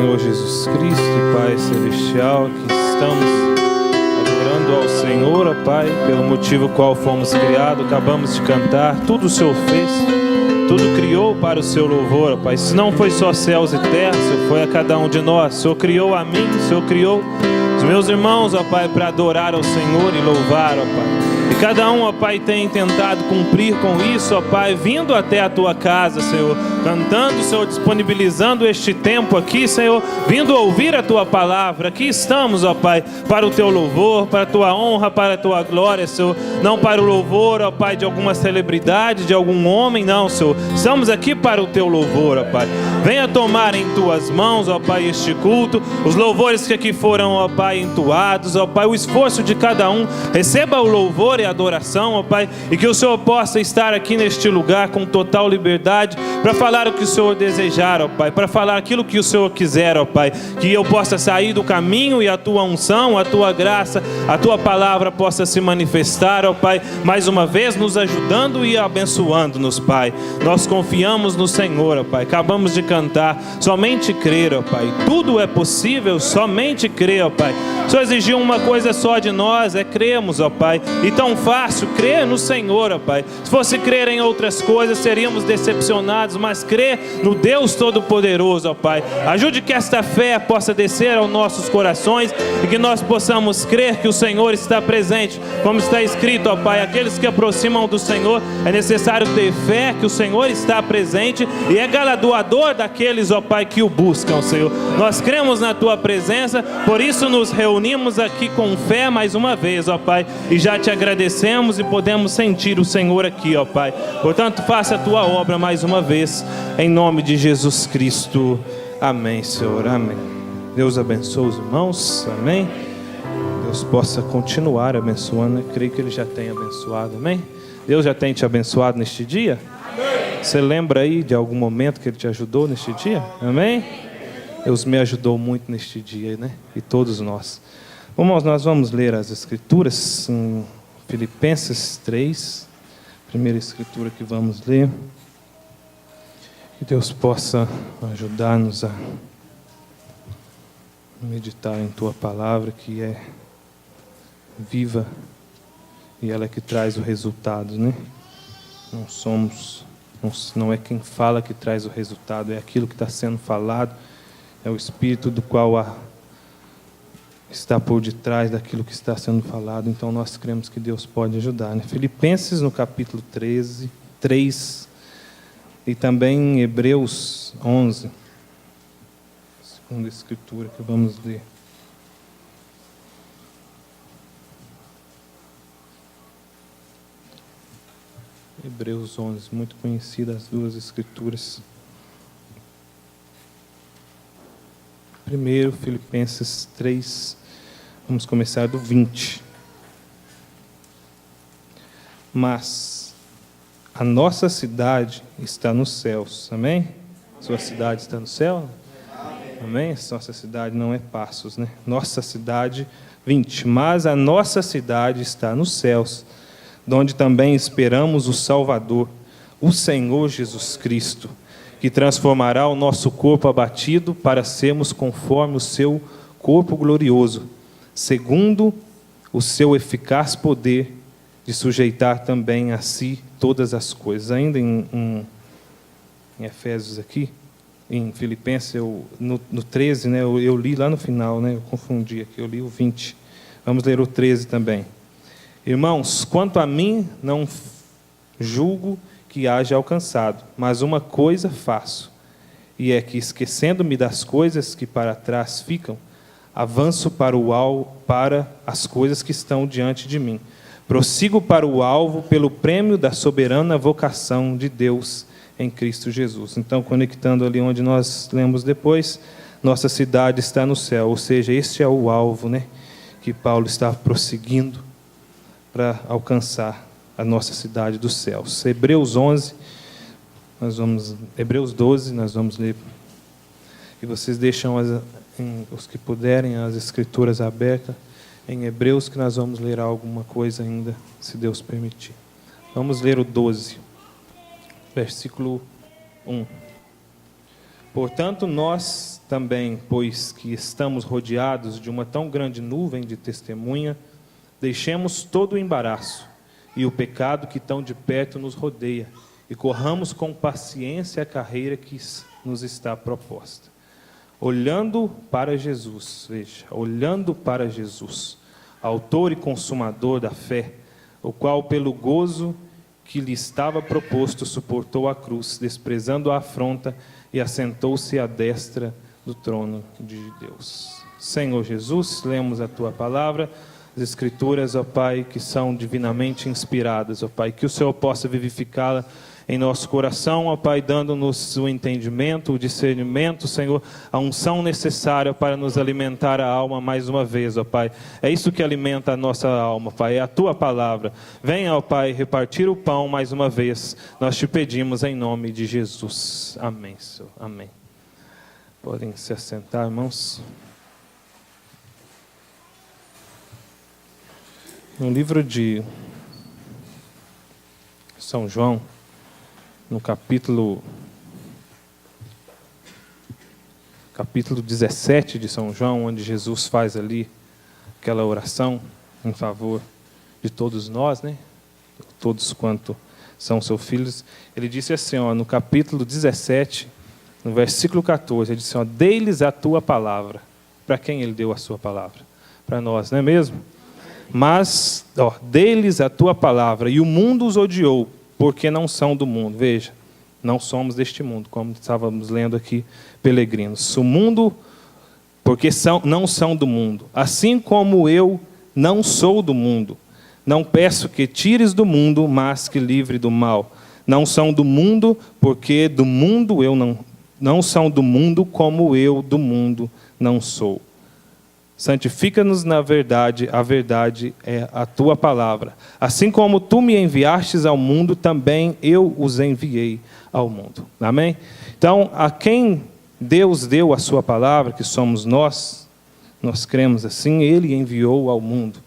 Senhor Jesus Cristo, Pai Celestial, que estamos adorando ao Senhor, ó Pai, pelo motivo qual fomos criados, acabamos de cantar, tudo o Senhor fez, tudo criou para o seu louvor, ó Pai. Se não foi só céus e terra, o Senhor foi a cada um de nós. O Senhor criou a mim, o Senhor criou os meus irmãos, ó Pai, para adorar ao Senhor e louvar, ó Pai. E cada um, ó Pai, tem tentado cumprir com isso, ó Pai, vindo até a Tua casa, Senhor, cantando, Senhor, disponibilizando este tempo aqui, Senhor, vindo ouvir a Tua palavra. Aqui estamos, ó Pai, para o Teu louvor, para a Tua honra, para a Tua glória, Senhor, não para o louvor, ó Pai, de alguma celebridade, de algum homem, não, Senhor, estamos aqui para o Teu louvor, ó Pai. Venha tomar em Tuas mãos, ó Pai, este culto, os louvores que aqui foram, ó Pai, entoados, ó Pai, o esforço de cada um, receba o louvor e adoração, ó Pai, e que o Senhor possa estar aqui neste lugar com total liberdade para falar o que o Senhor desejar, ó Pai, para falar aquilo que o Senhor quiser, ó Pai, que eu possa sair do caminho e a Tua unção, a Tua graça, a Tua palavra possa se manifestar, ó Pai, mais uma vez nos ajudando e abençoando-nos, Pai. Nós confiamos no Senhor, ó Pai, acabamos de cantar, somente crer, ó Pai, tudo é possível, somente crer, ó Pai. Só exigiu uma coisa só de nós, é crermos, ó Pai, e tão fácil crer no Senhor, ó Pai. Se fosse crer em outras coisas, seríamos decepcionados, mas crer no Deus Todo-Poderoso, ó Pai. Ajude que esta fé possa descer aos nossos corações e que nós possamos crer que o Senhor está presente, como está escrito, ó Pai, aqueles que aproximam do Senhor, é necessário ter fé que o Senhor está presente e é galardoador daqueles, ó Pai, que o buscam, Senhor. Nós cremos na Tua presença, por isso nos reunimos aqui com fé mais uma vez, ó Pai, e já Te agradecemos e podemos sentir o Senhor aqui, ó Pai. Portanto, faça a Tua obra mais uma vez, em nome de Jesus Cristo. Amém, Senhor, amém. Deus abençoe os irmãos, amém. Deus possa continuar abençoando, eu creio que Ele já tem abençoado, amém. Deus já tem te abençoado neste dia? Amém. Você lembra aí de algum momento que Ele te ajudou neste dia? Amém? Deus me ajudou muito neste dia, né? E todos nós. Irmãos, nós vamos ler as Escrituras em Filipenses 3, primeira Escritura que vamos ler. Que Deus possa ajudar-nos a meditar em Tua palavra, que é viva e ela é que traz o resultado, né? Não é quem fala que traz o resultado, é aquilo que está sendo falado, é o Espírito do qual está por detrás daquilo que está sendo falado. Então nós cremos que Deus pode ajudar, né? Filipenses no capítulo 3 e também em Hebreus 11, segunda Escritura que vamos ler. Hebreus 11, muito conhecidas as duas Escrituras. Primeiro, Filipenses 3, vamos começar do 20. Mas a nossa cidade está nos céus, amém? Sua cidade está no céu? Amém? Nossa cidade não é Passos, né? Nossa cidade, 20. Mas a nossa cidade está nos céus, donde também esperamos o Salvador, o Senhor Jesus Cristo, que transformará o nosso corpo abatido para sermos conforme o seu corpo glorioso, segundo o seu eficaz poder de sujeitar também a si todas as coisas. Ainda em Efésios aqui, em Filipenses, no 13, né, eu li lá no final, né, eu confundi aqui, eu li o 20. Vamos ler o 13 também. Irmãos, quanto a mim, não julgo que haja alcançado, mas uma coisa faço, e é que, esquecendo-me das coisas que para trás ficam, avanço para as coisas que estão diante de mim. Prossigo para o alvo pelo prêmio da soberana vocação de Deus em Cristo Jesus. Então, conectando ali onde nós lemos depois, nossa cidade está no céu, ou seja, este é o alvo, né, que Paulo está prosseguindo para alcançar a nossa cidade dos céus. Hebreus 12, nós vamos ler. E vocês deixam, os que puderem, as Escrituras abertas em Hebreus, que nós vamos ler alguma coisa ainda, se Deus permitir. Vamos ler o 12, versículo 1. Portanto, nós também, pois que estamos rodeados de uma tão grande nuvem de testemunha, deixemos todo o embaraço e o pecado que tão de perto nos rodeia, e corramos com paciência a carreira que nos está proposta. Olhando para Jesus, veja, olhando para Jesus, autor e consumador da fé, o qual pelo gozo que lhe estava proposto suportou a cruz, desprezando a afronta, e assentou-se à destra do trono de Deus. Senhor Jesus, lemos a Tua palavra, as Escrituras, ó Pai, que são divinamente inspiradas, ó Pai, que o Senhor possa vivificá-la em nosso coração, ó Pai, dando-nos o entendimento, o discernimento, Senhor, a unção necessária para nos alimentar a alma mais uma vez, ó Pai. É isso que alimenta a nossa alma, Pai, é a Tua palavra. Venha, ó Pai, repartir o pão mais uma vez. Nós te pedimos em nome de Jesus. Amém, Senhor. Amém. Podem se assentar, irmãos. No livro de São João, no capítulo 17 de São João, onde Jesus faz ali aquela oração em favor de todos nós, né? Todos quanto são seus filhos. Ele disse assim, ó, no capítulo 17, no versículo 14, ele disse, ó, dê-lhes a tua palavra. Para quem ele deu a sua palavra? Para nós, não é mesmo? Mas, ó, dê-lhes a tua palavra, e o mundo os odiou, porque não são do mundo. Veja, não somos deste mundo, como estávamos lendo aqui, peregrinos. O mundo, porque não são do mundo. Assim como eu não sou do mundo. Não peço que tires do mundo, mas que livre do mal. Não são do mundo, porque do mundo eu não são do mundo, como eu do mundo não sou. Santifica-nos na verdade, a verdade é a tua palavra. Assim como tu me enviastes ao mundo, também eu os enviei ao mundo. Amém? Então, a quem Deus deu a sua palavra, que somos nós cremos assim, Ele enviou ao mundo.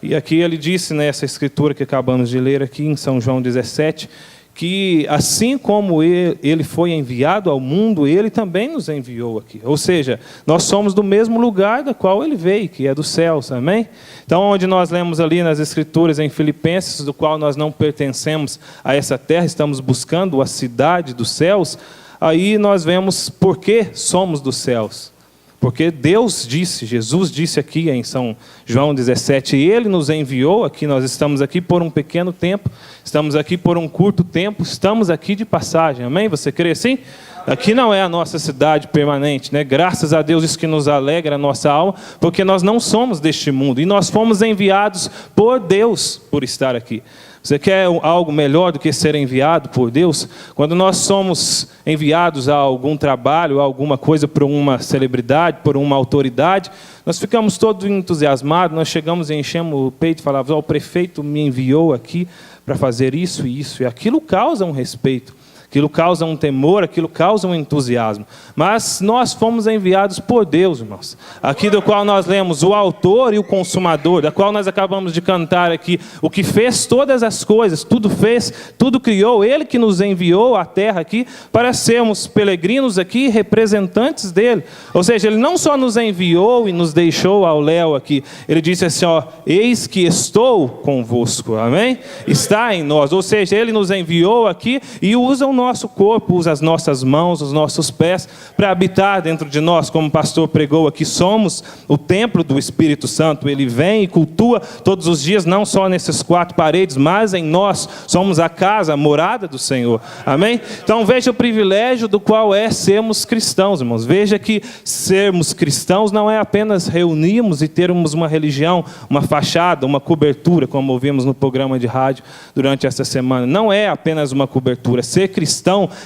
E aqui ele disse nessa escritura que acabamos de ler aqui em São João 17, que assim como ele foi enviado ao mundo, ele também nos enviou aqui. Ou seja, nós somos do mesmo lugar da qual ele veio, que é dos céus, amém? Então, onde nós lemos ali nas Escrituras, em Filipenses, do qual nós não pertencemos a essa terra, estamos buscando a cidade dos céus, aí nós vemos por que somos dos céus. Porque Deus disse, Jesus disse aqui em São João 17, Ele nos enviou aqui, nós estamos aqui por um pequeno tempo, estamos aqui por um curto tempo, estamos aqui de passagem, amém? Você crê assim? Aqui não é a nossa cidade permanente, né? Graças a Deus, isso que nos alegra a nossa alma, porque nós não somos deste mundo, e nós fomos enviados por Deus por estar aqui. Você quer algo melhor do que ser enviado por Deus? Quando nós somos enviados a algum trabalho, a alguma coisa por uma celebridade, por uma autoridade, nós ficamos todos entusiasmados, nós chegamos e enchemos o peito e falamos, o prefeito me enviou aqui para fazer isso e isso, e aquilo causa um respeito. Aquilo causa um temor, aquilo causa um entusiasmo. Mas nós fomos enviados por Deus, irmãos. Aqui do qual nós lemos o autor e o consumador, da qual nós acabamos de cantar aqui, o que fez todas as coisas, tudo fez, tudo criou, Ele que nos enviou à terra aqui, para sermos peregrinos aqui, representantes dEle. Ou seja, Ele não só nos enviou e nos deixou ao léu aqui, Ele disse assim, ó, eis que estou convosco, amém? Está em nós, ou seja, Ele nos enviou aqui e usa o nosso corpo, usa as nossas mãos, os nossos pés, para habitar dentro de nós, como o pastor pregou aqui, somos o templo do Espírito Santo, Ele vem e cultua todos os dias, não só nessas quatro paredes, mas em nós, somos a casa, a morada do Senhor, amém? Então veja o privilégio do qual é sermos cristãos, irmãos, veja que sermos cristãos não é apenas reunirmos e termos uma religião, uma fachada, uma cobertura, como ouvimos no programa de rádio durante essa semana, não é apenas uma cobertura, ser cristão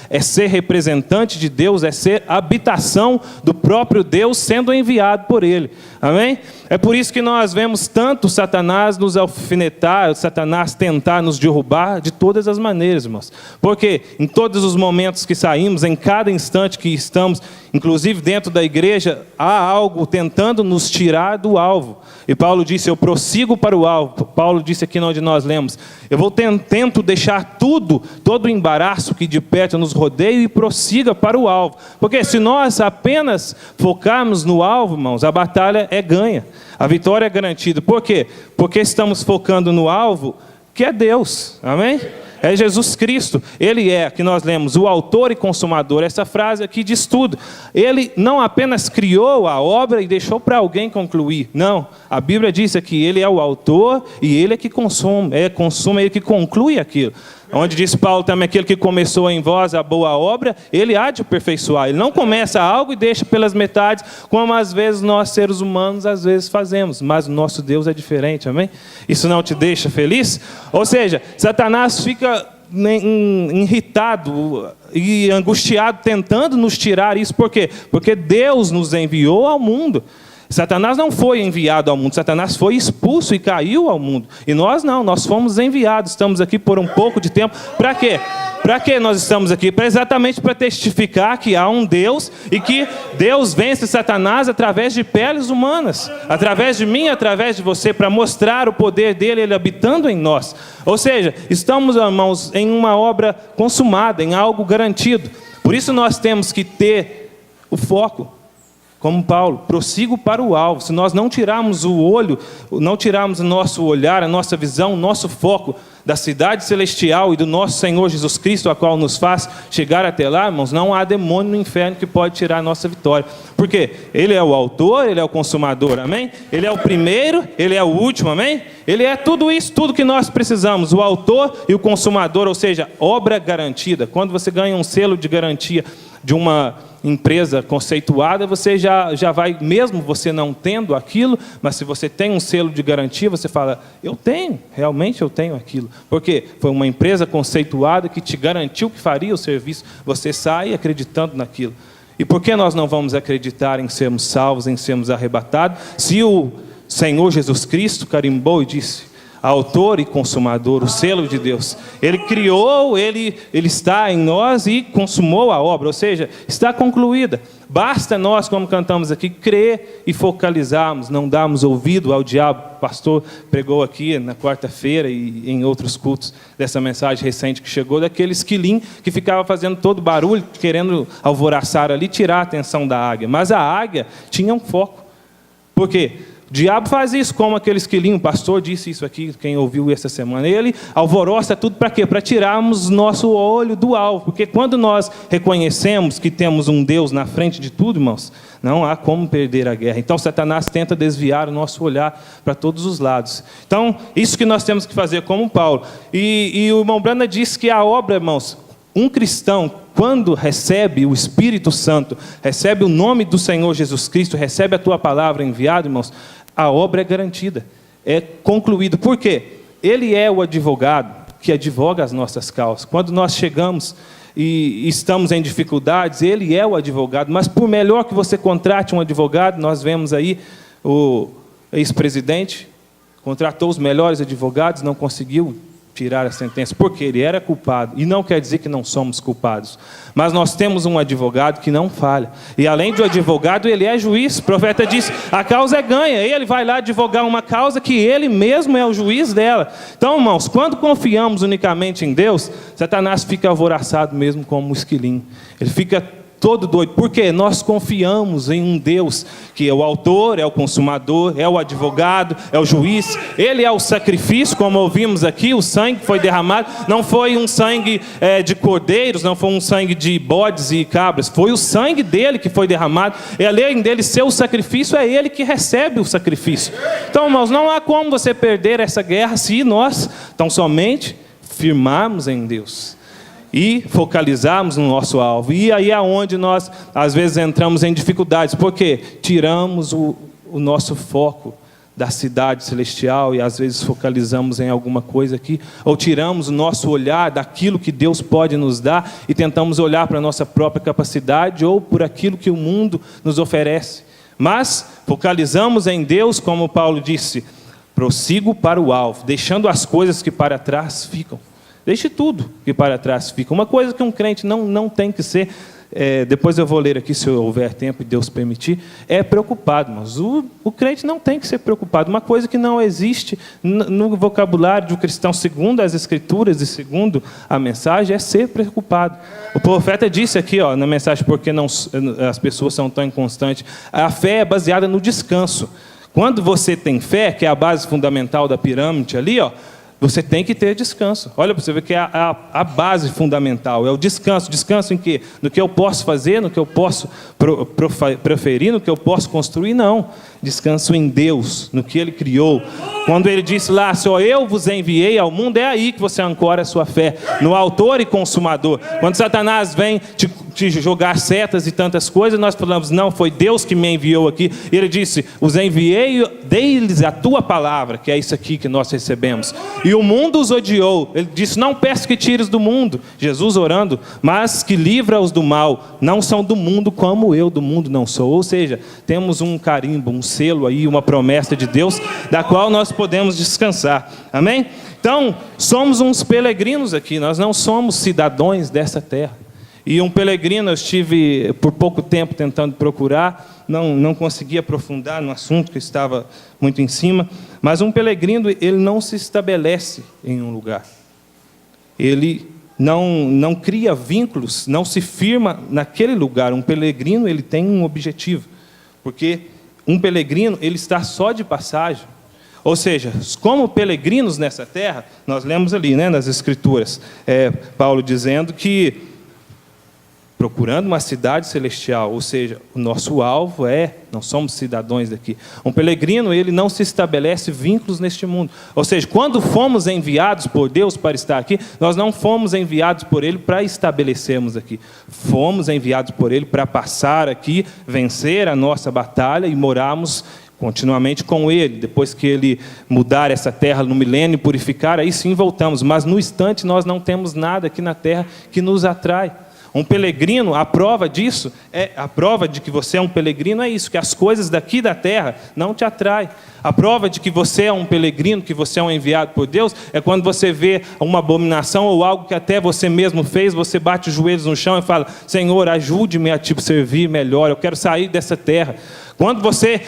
é ser representante de Deus, é ser habitação do próprio Deus sendo enviado por Ele, amém? É por isso que nós vemos tanto Satanás nos alfinetar, Satanás tentar nos derrubar de todas as maneiras, irmãos, porque em todos os momentos que saímos, em cada instante que estamos Inclusive, dentro da igreja, há algo tentando nos tirar do alvo. E Paulo disse, eu prossigo para o alvo. Paulo disse aqui onde nós lemos, eu tento deixar todo o embaraço que de perto nos rodeia e prossiga para o alvo. Porque se nós apenas focarmos no alvo, irmãos, a batalha é ganha. A vitória é garantida. Por quê? Porque estamos focando no alvo, que é Deus. Amém? É Jesus Cristo. Ele é, que nós lemos, o autor e consumador. Essa frase aqui diz tudo. Ele não apenas criou a obra e deixou para alguém concluir. Não. A Bíblia diz aqui, ele é o autor e ele é que consome, ele que conclui aquilo. Onde diz Paulo também, aquele que começou em vós a boa obra, ele há de aperfeiçoar. Ele não começa algo e deixa pelas metades, como às vezes nós seres humanos às vezes fazemos. Mas o nosso Deus é diferente, amém? Isso não te deixa feliz? Ou seja, Satanás fica irritado e angustiado, tentando nos tirar isso. Por quê? Porque Deus nos enviou ao mundo. Satanás não foi enviado ao mundo, Satanás foi expulso e caiu ao mundo. E nós não, nós fomos enviados, estamos aqui por um pouco de tempo. Para quê? Para que nós estamos aqui? Exatamente para testificar que há um Deus e que Deus vence Satanás através de peles humanas, através de mim, através de você, para mostrar o poder dele, ele habitando em nós. Ou seja, estamos, irmãos, em uma obra consumada, em algo garantido. Por isso nós temos que ter o foco. Como Paulo, prossigo para o alvo. Se nós não tirarmos o olho, não tirarmos o nosso olhar, a nossa visão, o nosso foco da cidade celestial e do nosso Senhor Jesus Cristo, a qual nos faz chegar até lá, irmãos, não há demônio no inferno que pode tirar a nossa vitória. Por quê? Ele é o autor, ele é o consumador, amém? Ele é o primeiro, ele é o último, amém? Ele é tudo isso, tudo que nós precisamos, o autor e o consumador, ou seja, obra garantida. Quando você ganha um selo de garantia de uma empresa conceituada, você já vai, mesmo você não tendo aquilo, mas se você tem um selo de garantia, você fala, eu tenho, realmente eu tenho aquilo. Porque foi uma empresa conceituada que te garantiu que faria o serviço, você sai acreditando naquilo. E por que nós não vamos acreditar em sermos salvos, em sermos arrebatados, se o Senhor Jesus Cristo carimbou e disse, autor e consumador, o selo de Deus. Ele criou, ele está em nós e consumou a obra, ou seja, está concluída. Basta nós, como cantamos aqui, crer e focalizarmos, não darmos ouvido ao diabo. O pastor pregou aqui na quarta-feira e em outros cultos dessa mensagem recente que chegou, daquele esquilim que ficava fazendo todo barulho, querendo alvoraçar ali, tirar a atenção da águia. Mas a águia tinha um foco. Por quê? O diabo faz isso, como aquele esquilinho, o pastor disse isso aqui, quem ouviu essa semana. Ele alvoroça tudo para quê? Para tirarmos nosso olho do alvo. Porque quando nós reconhecemos que temos um Deus na frente de tudo, irmãos, não há como perder a guerra. Então Satanás tenta desviar o nosso olhar para todos os lados. Então, isso que nós temos que fazer como Paulo. E o irmão Branda disse que a obra, irmãos, um cristão, quando recebe o Espírito Santo, recebe o nome do Senhor Jesus Cristo, recebe a tua palavra enviada, irmãos, a obra é garantida, é concluída. Por quê? Ele é o advogado que advoga as nossas causas. Quando nós chegamos e estamos em dificuldades, ele é o advogado. Mas por melhor que você contrate um advogado, nós vemos aí o ex-presidente, contratou os melhores advogados, não conseguiu tirar a sentença, porque ele era culpado, e não quer dizer que não somos culpados, mas nós temos um advogado que não falha, e além do advogado, ele é juiz. O profeta disse, a causa é ganha, ele vai lá advogar uma causa que ele mesmo é o juiz dela. Então, irmãos, quando confiamos unicamente em Deus, Satanás fica alvoroçado mesmo como um esquilinho, ele fica todo doido, porque nós confiamos em um Deus que é o autor, é o consumador, é o advogado, é o juiz. Ele é o sacrifício, como ouvimos aqui, o sangue que foi derramado, não foi um sangue de cordeiros, não foi um sangue de bodes e cabras, foi o sangue dele que foi derramado, e além dele ser o sacrifício, é ele que recebe o sacrifício. Então, irmãos, não há como você perder essa guerra se nós, tão somente, firmarmos em Deus e focalizarmos no nosso alvo. E aí é onde nós, às vezes, entramos em dificuldades, porque tiramos o nosso foco da cidade celestial e às vezes focalizamos em alguma coisa aqui, ou tiramos o nosso olhar daquilo que Deus pode nos dar e tentamos olhar para a nossa própria capacidade ou por aquilo que o mundo nos oferece. Mas focalizamos em Deus, como Paulo disse, prossigo para o alvo, deixando as coisas que para trás ficam. Deixe tudo que para trás fica. Uma coisa que um crente não tem que ser, depois eu vou ler aqui, se houver tempo e Deus permitir, é preocupado. Mas o crente não tem que ser preocupado. Uma coisa que não existe no vocabulário do cristão, segundo as Escrituras e segundo a mensagem, é ser preocupado. O profeta disse aqui, na mensagem, porque as pessoas são tão inconstantes, a fé é baseada no descanso. Quando você tem fé, que é a base fundamental da pirâmide ali, você tem que ter descanso. Olha para você ver que é a base fundamental, é o descanso. Descanso em quê? No que eu posso fazer, no que eu posso proferir, no que eu posso construir, não. Descanso em Deus, no que Ele criou. Quando Ele disse lá, só eu vos enviei ao mundo, é aí que você ancora a sua fé, no autor e consumador. Quando Satanás vem te jogar setas e tantas coisas, nós falamos, não, foi Deus que me enviou aqui. E Ele disse, os enviei, dei-lhes a tua palavra, que é isso aqui que nós recebemos. E o mundo os odiou. Ele disse, não peço que tires do mundo, Jesus orando, mas que livra-os do mal. Não são do mundo como eu do mundo não sou. Ou seja, temos um carimbo, um selo aí, uma promessa de Deus, da qual nós podemos descansar. Amém? Então, somos uns peregrinos aqui, nós não somos cidadãos dessa terra. E um peregrino, eu estive por pouco tempo tentando procurar, não consegui aprofundar no assunto, que estava muito em cima, mas um peregrino, ele não se estabelece em um lugar. Ele não cria vínculos, não se firma naquele lugar. Um peregrino, ele tem um objetivo, porque um peregrino, ele está só de passagem. Ou seja, como peregrinos nessa terra, nós lemos ali, nas Escrituras, Paulo dizendo que procurando uma cidade celestial, ou seja, o nosso alvo não somos cidadãos daqui. Um peregrino, ele não se estabelece vínculos neste mundo. Ou seja, quando fomos enviados por Deus para estar aqui, nós não fomos enviados por Ele para estabelecermos aqui. Fomos enviados por Ele para passar aqui, vencer a nossa batalha e morarmos continuamente com Ele. Depois que Ele mudar essa terra no milênio, purificar, aí sim voltamos. Mas no instante nós não temos nada aqui na terra que nos atrai. Um peregrino, a prova disso, a prova de que você é um peregrino é isso, que as coisas daqui da terra não te atraem. A prova de que você é um peregrino, que você é um enviado por Deus, é quando você vê uma abominação ou algo que até você mesmo fez, você bate os joelhos no chão e fala, Senhor, ajude-me a te servir melhor, eu quero sair dessa terra. Quando você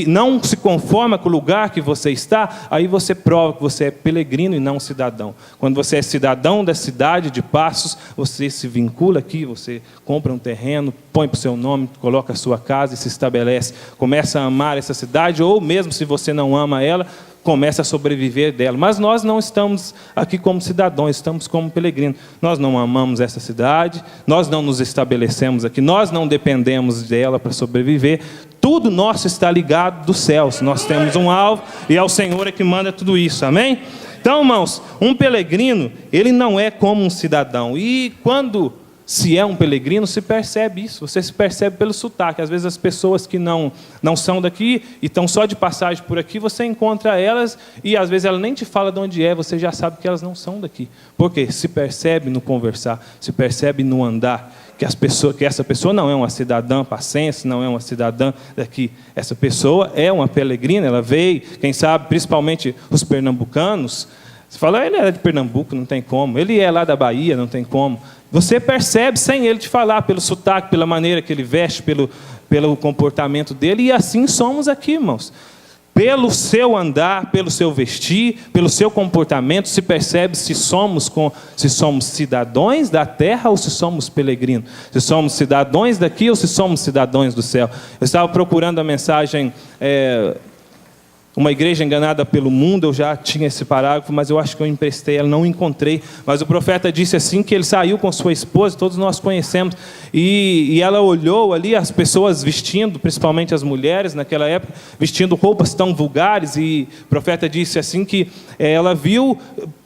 não se conforma com o lugar que você está, aí você prova que você é peregrino e não cidadão. Quando você é cidadão da cidade de Passos, você se vincula aqui, você compra um terreno, põe para o seu nome, coloca a sua casa e se estabelece. Começa a amar essa cidade, ou mesmo se você não ama ela, começa a sobreviver dela. Mas nós não estamos aqui como cidadãos, estamos como peregrinos. Nós não amamos essa cidade, nós não nos estabelecemos aqui, nós não dependemos dela para sobreviver. Tudo nosso está ligado dos céus. Nós temos um alvo e é o Senhor que manda tudo isso. Amém? Então, irmãos, um peregrino, ele não é como um cidadão. E quando se é um peregrino, se percebe isso. Você se percebe pelo sotaque. Às vezes as pessoas que não são daqui e estão só de passagem por aqui, você encontra elas e às vezes ela nem te fala de onde é, você já sabe que elas não são daqui. Por quê? Se percebe no conversar, se percebe no andar. Que essa pessoa não é uma cidadã passense, não é uma cidadã daqui. Essa pessoa é uma peregrina, ela veio, quem sabe, principalmente os pernambucanos. Você fala, ele é de Pernambuco, não tem como. Ele é lá da Bahia, não tem como. Você percebe sem ele te falar, pelo sotaque, pela maneira que ele veste, pelo comportamento dele. E assim somos aqui, irmãos. Pelo seu andar, pelo seu vestir, pelo seu comportamento, se percebe se somos cidadãos da terra ou se somos peregrinos. Se somos cidadãos daqui ou se somos cidadãos do céu. Eu estava procurando a mensagem, uma igreja enganada pelo mundo, eu já tinha esse parágrafo, mas eu acho que eu emprestei, ela não encontrei. Mas o profeta disse assim, que ele saiu com sua esposa, todos nós conhecemos, e ela olhou ali as pessoas vestindo, principalmente as mulheres naquela época, vestindo roupas tão vulgares, e o profeta disse assim que ela viu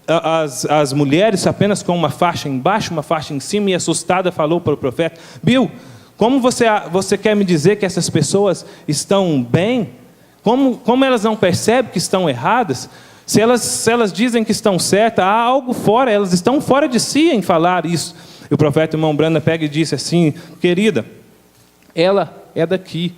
as mulheres apenas com uma faixa embaixo, uma faixa em cima, e assustada falou para o profeta, Bill, como você quer me dizer que essas pessoas estão bem? Como elas não percebem que estão erradas? Se elas dizem que estão certas, há algo fora, elas estão fora de si em falar isso. E o profeta irmão Branda pega e disse assim, querida, ela é daqui.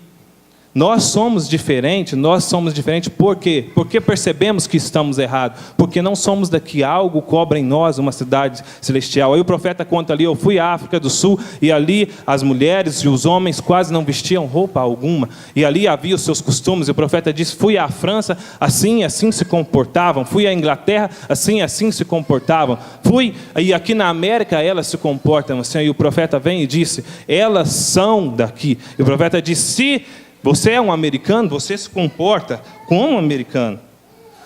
Nós somos diferentes por quê? Porque percebemos que estamos errados, porque não somos daqui, algo cobra em nós uma cidade celestial. Aí o profeta conta ali, eu fui à África do Sul, e ali as mulheres e os homens quase não vestiam roupa alguma, e ali havia os seus costumes, e o profeta disse, fui à França, assim se comportavam, fui à Inglaterra, assim se comportavam, e aqui na América elas se comportam assim, e o profeta vem e disse, elas são daqui, e o profeta disse, se você é um americano, você se comporta como um americano.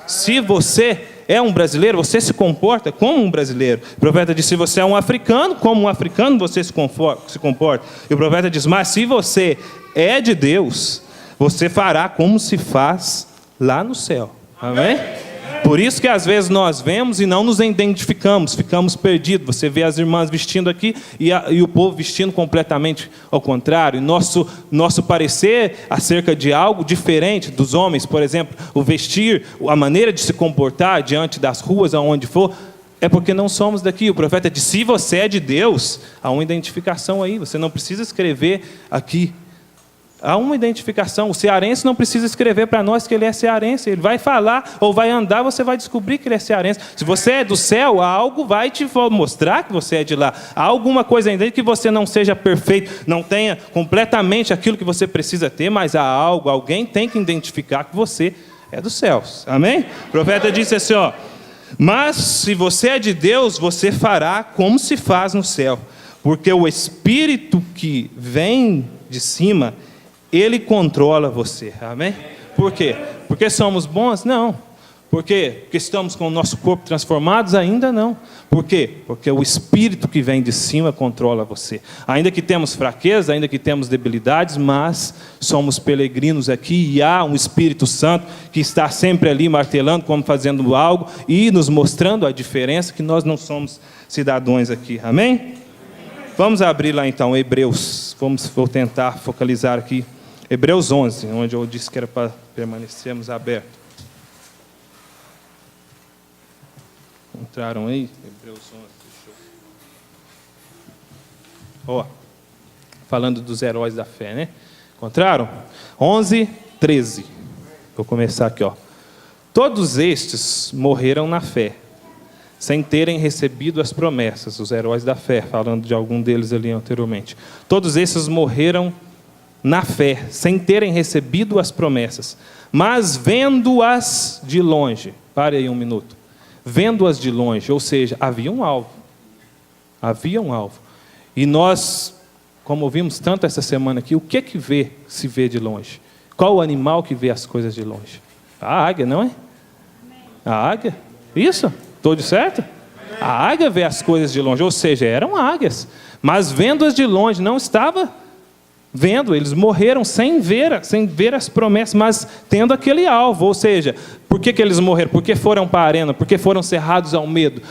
Se você é um brasileiro, você se comporta como um brasileiro. O profeta diz, se você é um africano, como um africano você se comporta. E o profeta diz, mas se você é de Deus, você fará como se faz lá no céu. Amém? Por isso que às vezes nós vemos e não nos identificamos, ficamos perdidos. Você vê as irmãs vestindo aqui e o povo vestindo completamente ao contrário. Nosso parecer acerca de algo diferente dos homens, por exemplo, o vestir, a maneira de se comportar diante das ruas, aonde for, é porque não somos daqui. O profeta diz, se você é de Deus, há uma identificação aí, você não precisa escrever aqui. Há uma identificação. O cearense não precisa escrever para nós que ele é cearense. Ele vai falar ou vai andar, você vai descobrir que ele é cearense. Se você é do céu, algo vai te mostrar que você é de lá. Há alguma coisa ainda que você não seja perfeito, não tenha completamente aquilo que você precisa ter, mas há algo, alguém tem que identificar que você é dos céus. Amém? O profeta disse assim, ó, mas se você é de Deus, você fará como se faz no céu, porque o Espírito que vem de cima, ele controla você, amém? Por quê? Porque somos bons? Não. Por quê? Porque estamos com o nosso corpo transformados? Ainda não. Por quê? Porque o Espírito que vem de cima controla você. Ainda que temos fraqueza, ainda que temos debilidades, mas somos peregrinos aqui e há um Espírito Santo que está sempre ali martelando, como fazendo algo e nos mostrando a diferença que nós não somos cidadãos aqui, amém? Vamos abrir lá então, Hebreus. Vou tentar focalizar aqui. Hebreus 11, onde eu disse que era para permanecermos abertos. Entraram aí? Hebreus 11. Falando dos heróis da fé, né? Encontraram? 11, 13. Vou começar aqui, ó. Todos estes morreram na fé, sem terem recebido as promessas, os heróis da fé, falando de algum deles ali anteriormente. Todos esses morreram na fé, sem terem recebido as promessas, mas vendo-as de longe. Pare aí um minuto. Vendo-as de longe, ou seja, havia um alvo. Havia um alvo. E nós, como ouvimos tanto essa semana aqui, o que se vê de longe? Qual o animal que vê as coisas de longe? A águia, não é? A águia? Isso? Estou de certo? A águia vê as coisas de longe, ou seja, eram águias. Mas vendo-as de longe, não estava vendo, eles morreram sem ver as promessas, mas tendo aquele alvo, ou seja, por que eles morreram? Porque foram para a arena, porque foram cerrados ao meio,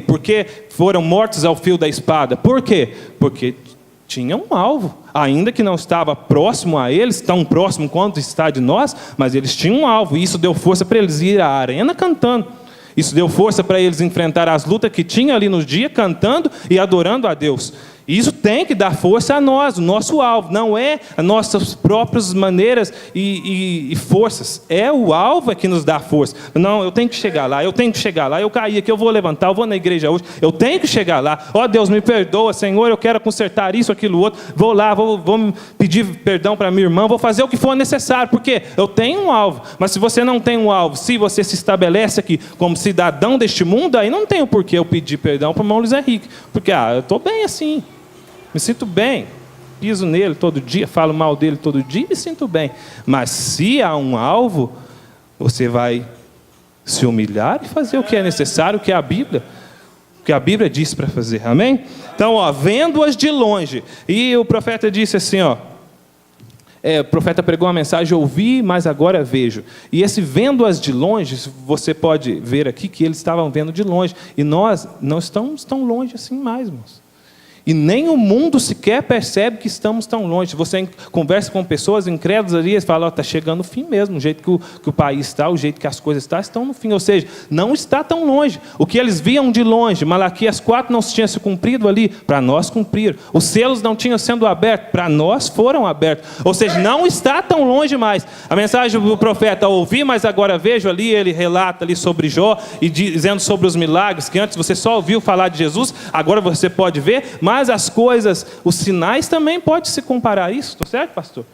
porque foram mortos ao fio da espada. Por quê? Porque tinham um alvo, ainda que não estava próximo a eles, tão próximo quanto está de nós, mas eles tinham um alvo, e isso deu força para eles ir à arena cantando. Isso deu força para eles enfrentar as lutas que tinham ali no dia, cantando e adorando a Deus. Isso tem que dar força a nós, o nosso alvo. Não é as nossas próprias maneiras e forças. É o alvo que nos dá força. Não, eu tenho que chegar lá, eu caí aqui, eu vou levantar, eu vou na igreja hoje. Eu tenho que chegar lá. Ó Deus, me perdoa, Senhor, eu quero consertar isso, aquilo, outro. Vou lá, vou pedir perdão para minha irmã, vou fazer o que for necessário. Porque eu tenho um alvo. Mas se você não tem um alvo, se você se estabelece aqui como cidadão deste mundo, aí não tem o porquê eu pedir perdão para o irmão Luiz Henrique. Porque, eu estou bem assim. Me sinto bem, piso nele todo dia, falo mal dele todo dia, me sinto bem. Mas se há um alvo, você vai se humilhar e fazer o que é necessário, o que a Bíblia diz para fazer, amém? Então, vendo-as de longe. E o profeta disse assim, o profeta pregou uma mensagem, ouvi, mas agora vejo. E esse vendo-as de longe, você pode ver aqui que eles estavam vendo de longe. E nós não estamos tão longe assim mais, irmãos. E nem o mundo sequer percebe que estamos tão longe. Você conversa com pessoas incrédulas ali, eles falam, está chegando o fim mesmo. O jeito que o país está, o jeito que as coisas estão no fim. Ou seja, não está tão longe. O que eles viam de longe, Malaquias 4 não tinha se cumprido ali, para nós cumprir. Os selos não tinham sendo abertos, para nós foram abertos. Ou seja, não está tão longe mais. A mensagem do profeta, ouvi, mas agora vejo ali, ele relata ali sobre Jó, e dizendo sobre os milagres, que antes você só ouviu falar de Jesus, agora você pode ver, mas as coisas, os sinais também pode se comparar a isso, tá certo, pastor?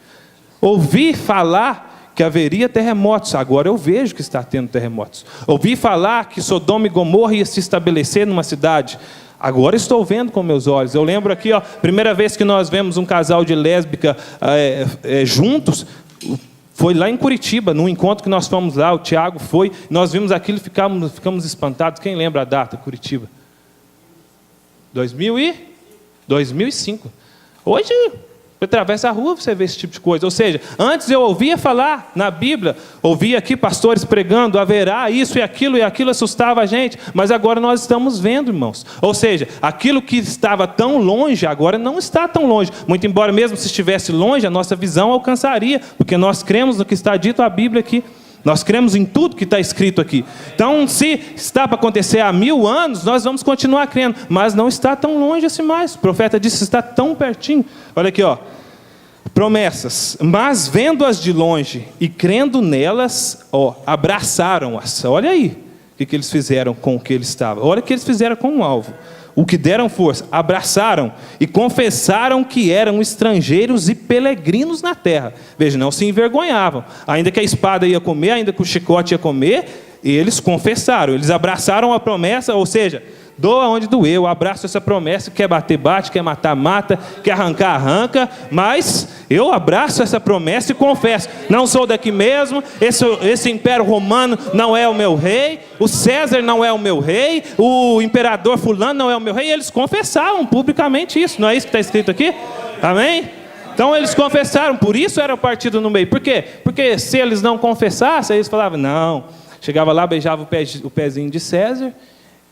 Ouvi falar que haveria terremotos, agora eu vejo que está tendo terremotos. Ouvi falar que Sodoma e Gomorra ia se estabelecer numa cidade, agora estou vendo com meus olhos. Eu lembro aqui, primeira vez que nós vemos um casal de lésbica juntos, foi lá em Curitiba, num encontro que nós fomos lá, o Tiago foi, nós vimos aquilo e ficamos espantados. Quem lembra a data, Curitiba? 2005. Hoje, você atravessa a rua, você vê esse tipo de coisa. Ou seja, antes eu ouvia falar na Bíblia, ouvia aqui pastores pregando, haverá isso e aquilo assustava a gente. Mas agora nós estamos vendo, irmãos. Ou seja, aquilo que estava tão longe, agora não está tão longe. Muito embora mesmo se estivesse longe, a nossa visão alcançaria, porque nós cremos no que está dito a Bíblia aqui. Nós cremos em tudo que está escrito aqui. Então, se está para acontecer há 1000 anos, nós vamos continuar crendo. Mas não está tão longe assim mais. O profeta disse que está tão pertinho. Olha aqui, promessas. Mas vendo-as de longe e crendo nelas, abraçaram-as. Olha aí o que eles fizeram com o que ele estava. Olha o que eles fizeram com o alvo. O que deram força, abraçaram e confessaram que eram estrangeiros e peregrinos na terra. Veja, não se envergonhavam. Ainda que a espada ia comer, ainda que o chicote ia comer, eles confessaram. Eles abraçaram a promessa, ou seja, doa onde doeu, abraço essa promessa, quer bater, bate, quer matar, mata, quer arrancar, arranca, mas eu abraço essa promessa e confesso, não sou daqui mesmo, esse império romano não é o meu rei, o César não é o meu rei, o imperador fulano não é o meu rei, e eles confessavam publicamente isso, não é isso que está escrito aqui? Amém? Então eles confessaram, por isso era o partido no meio. Por quê? Porque se eles não confessassem, eles falavam, não, chegava lá, beijava o pezinho de César,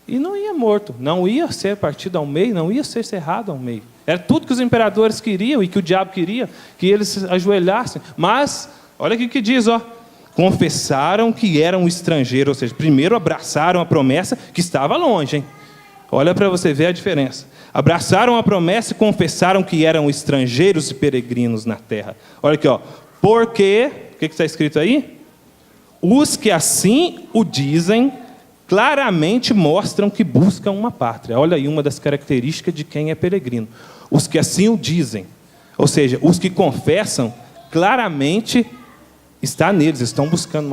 e não ia morto, não ia ser partido ao meio, não ia ser cerrado ao meio. Era tudo que os imperadores queriam e que o diabo queria, que eles se ajoelhassem. Mas, olha o que diz, confessaram que eram estrangeiros, ou seja, primeiro abraçaram a promessa que estava longe, hein? Olha para você ver a diferença. Abraçaram a promessa e confessaram que eram estrangeiros e peregrinos na terra. Olha aqui, porque, o que está escrito aí? Os que assim o dizem, claramente mostram que buscam uma pátria. Olha aí uma das características de quem é peregrino. Os que assim o dizem, ou seja, os que confessam, claramente está neles, estão buscando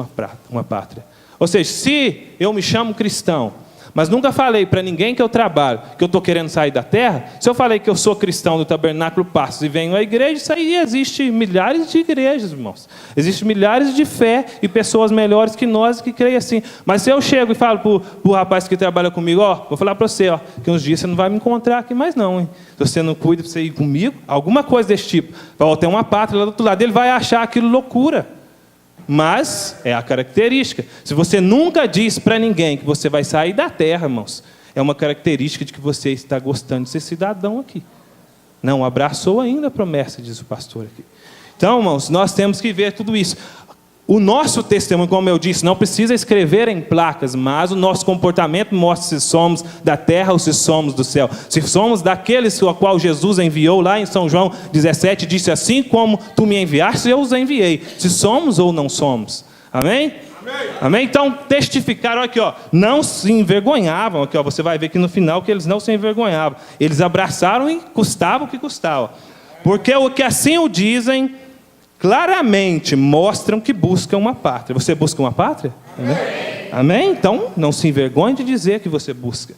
uma pátria. Ou seja, se eu me chamo cristão, mas nunca falei para ninguém que eu trabalho, que eu estou querendo sair da terra, se eu falei que eu sou cristão do Tabernáculo Passos e venho à igreja, isso aí existe milhares de igrejas, irmãos. Existem milhares de fé e pessoas melhores que nós que creem assim. Mas se eu chego e falo para o rapaz que trabalha comigo, vou falar para você, que uns dias você não vai me encontrar aqui mais não, hein? Se você não cuida para você ir comigo, alguma coisa desse tipo, tem uma pátria lá do outro lado, ele vai achar aquilo loucura. Mas é a característica. Se você nunca diz para ninguém que você vai sair da terra, irmãos, é uma característica de que você está gostando de ser cidadão aqui. Não abraçou ainda a promessa, diz o pastor aqui. Então, irmãos, nós temos que ver tudo isso. O nosso testemunho, como eu disse, não precisa escrever em placas, mas o nosso comportamento mostra se somos da terra ou se somos do céu. Se somos daqueles a qual Jesus enviou, lá em São João 17, disse, assim como tu me enviaste, eu os enviei. Se somos ou não somos. Amém? Amém? Amém? Então, testificaram, aqui, não se envergonhavam. Aqui, você vai ver que no final que eles não se envergonhavam. Eles abraçaram e custava o que custava. Porque o que assim o dizem, claramente mostram que buscam uma pátria. Você busca uma pátria? Amém? Amém? Então, não se envergonhe de dizer que você busca.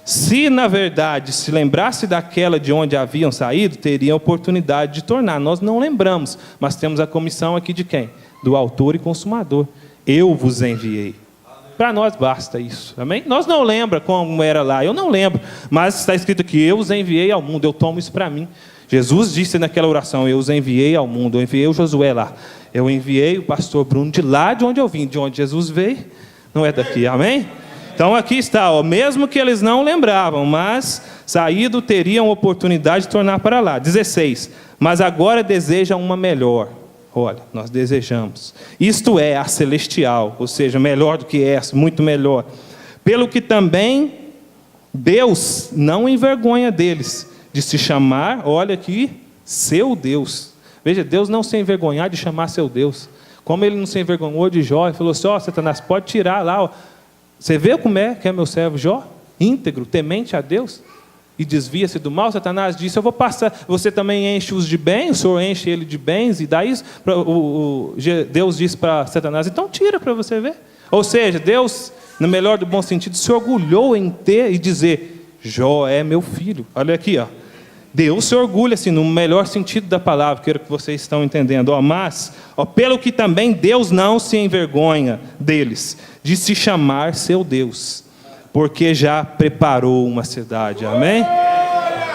Se, na verdade, se lembrasse daquela de onde haviam saído, teria a oportunidade de tornar. Nós não lembramos, mas temos a comissão aqui de quem? Do autor e consumador. Eu vos enviei. Para nós basta isso. Amém? Nós não lembramos como era lá. Eu não lembro. Mas está escrito aqui, eu os enviei ao mundo. Eu tomo isso para mim. Jesus disse naquela oração, eu os enviei ao mundo, eu enviei o Josué lá, eu enviei o pastor Bruno de lá de onde eu vim, de onde Jesus veio, não é daqui, amém? Então aqui está, ó, mesmo que eles não lembravam, mas saído teriam oportunidade de tornar para lá. 16, mas agora desejam uma melhor. Olha, nós desejamos. Isto é, a celestial, ou seja, melhor do que essa, muito melhor. Pelo que também Deus não envergonha deles, de se chamar, olha aqui, seu Deus. Veja, Deus não se envergonhar de chamar seu Deus. Como ele não se envergonhou de Jó, ele falou assim, ó, Satanás, pode tirar lá, ó. Você vê como é que é meu servo Jó? Íntegro, temente a Deus, e desvia-se do mal. Satanás disse, eu vou passar, você também enche-os de bens, o Senhor enche ele de bens, e daí Deus disse para Satanás, então tira para você ver. Ou seja, Deus, no melhor do bom sentido, se orgulhou em ter e dizer, Jó é meu filho. Olha aqui, ó. Deus se orgulha, assim, no melhor sentido da palavra, quero que vocês estão entendendo. Ó, mas, ó, pelo que também Deus não se envergonha deles, de se chamar seu Deus, porque já preparou uma cidade. Amém?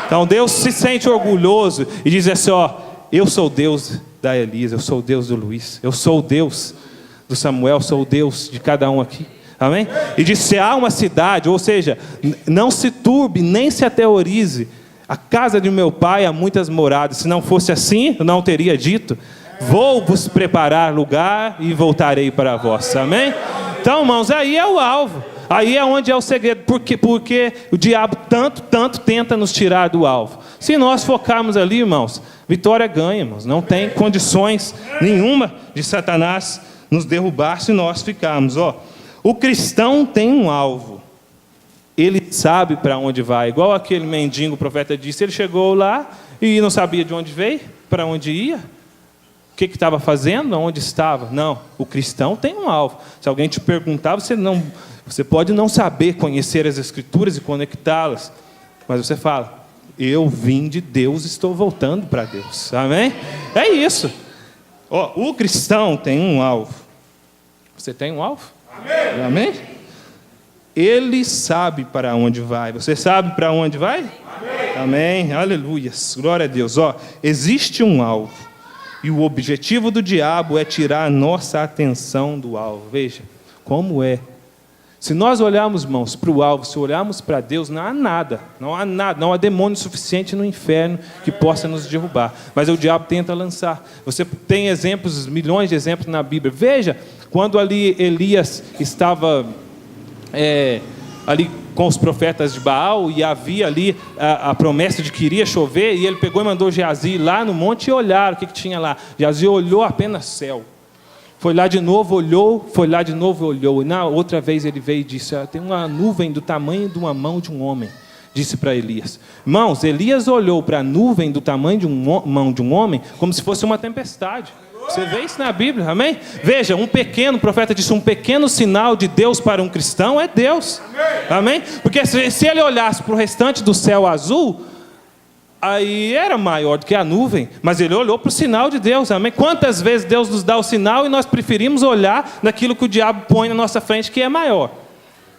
Então Deus se sente orgulhoso e diz assim, ó, eu sou o Deus da Elisa, eu sou o Deus do Luiz, eu sou o Deus do Samuel, sou o Deus de cada um aqui. Amém? E diz, se há uma cidade, ou seja, não se turbe, nem se aterrorize, a casa de meu pai há muitas moradas. Se não fosse assim, eu não teria dito, vou vos preparar lugar e voltarei para vós. Amém? Então, irmãos, aí é o alvo. Aí é onde é o segredo. Porque o diabo tanto tenta nos tirar do alvo. Se nós focarmos ali, irmãos, vitória ganha, irmãos. Não tem condições nenhuma de Satanás nos derrubar se nós ficarmos. Ó, o cristão tem um alvo. Ele sabe para onde vai. Igual aquele mendigo, o profeta disse, ele chegou lá e não sabia de onde veio, para onde ia, o que estava fazendo, onde estava. Não, o cristão tem um alvo. Se alguém te perguntar, você pode não saber conhecer as Escrituras e conectá-las, mas você fala, eu vim de Deus, estou voltando para Deus. Amém? É isso. Ó, o cristão tem um alvo. Você tem um alvo? Amém? Amém? Ele sabe para onde vai. Você sabe para onde vai? Amém. Amém. Aleluia. Glória a Deus. Ó, existe um alvo. E o objetivo do diabo é tirar a nossa atenção do alvo. Veja como é. Se nós olharmos, irmãos, para o alvo, se olharmos para Deus, não há nada, não há demônio suficiente no inferno que possa nos derrubar. Mas o diabo tenta lançar. Você tem exemplos, milhões de exemplos na Bíblia. Veja, quando ali Elias estava ali com os profetas de Baal, e havia ali a promessa de que iria chover, e ele pegou e mandou Geazi lá no monte e olhar o que tinha lá. Geazi olhou apenas céu. Foi lá de novo, olhou, foi lá de novo, olhou. E na outra vez ele veio e disse, tem uma nuvem do tamanho de uma mão de um homem. Disse para Elias. Irmãos, Elias olhou para a nuvem do tamanho de uma mão de um homem, como se fosse uma tempestade. Você vê isso na Bíblia, amém? Veja, o profeta disse, um pequeno sinal de Deus para um cristão é Deus. Amém? Porque se ele olhasse para o restante do céu azul, aí era maior do que a nuvem, mas ele olhou para o sinal de Deus, amém? Quantas vezes Deus nos dá o sinal e nós preferimos olhar naquilo que o diabo põe na nossa frente, que é maior?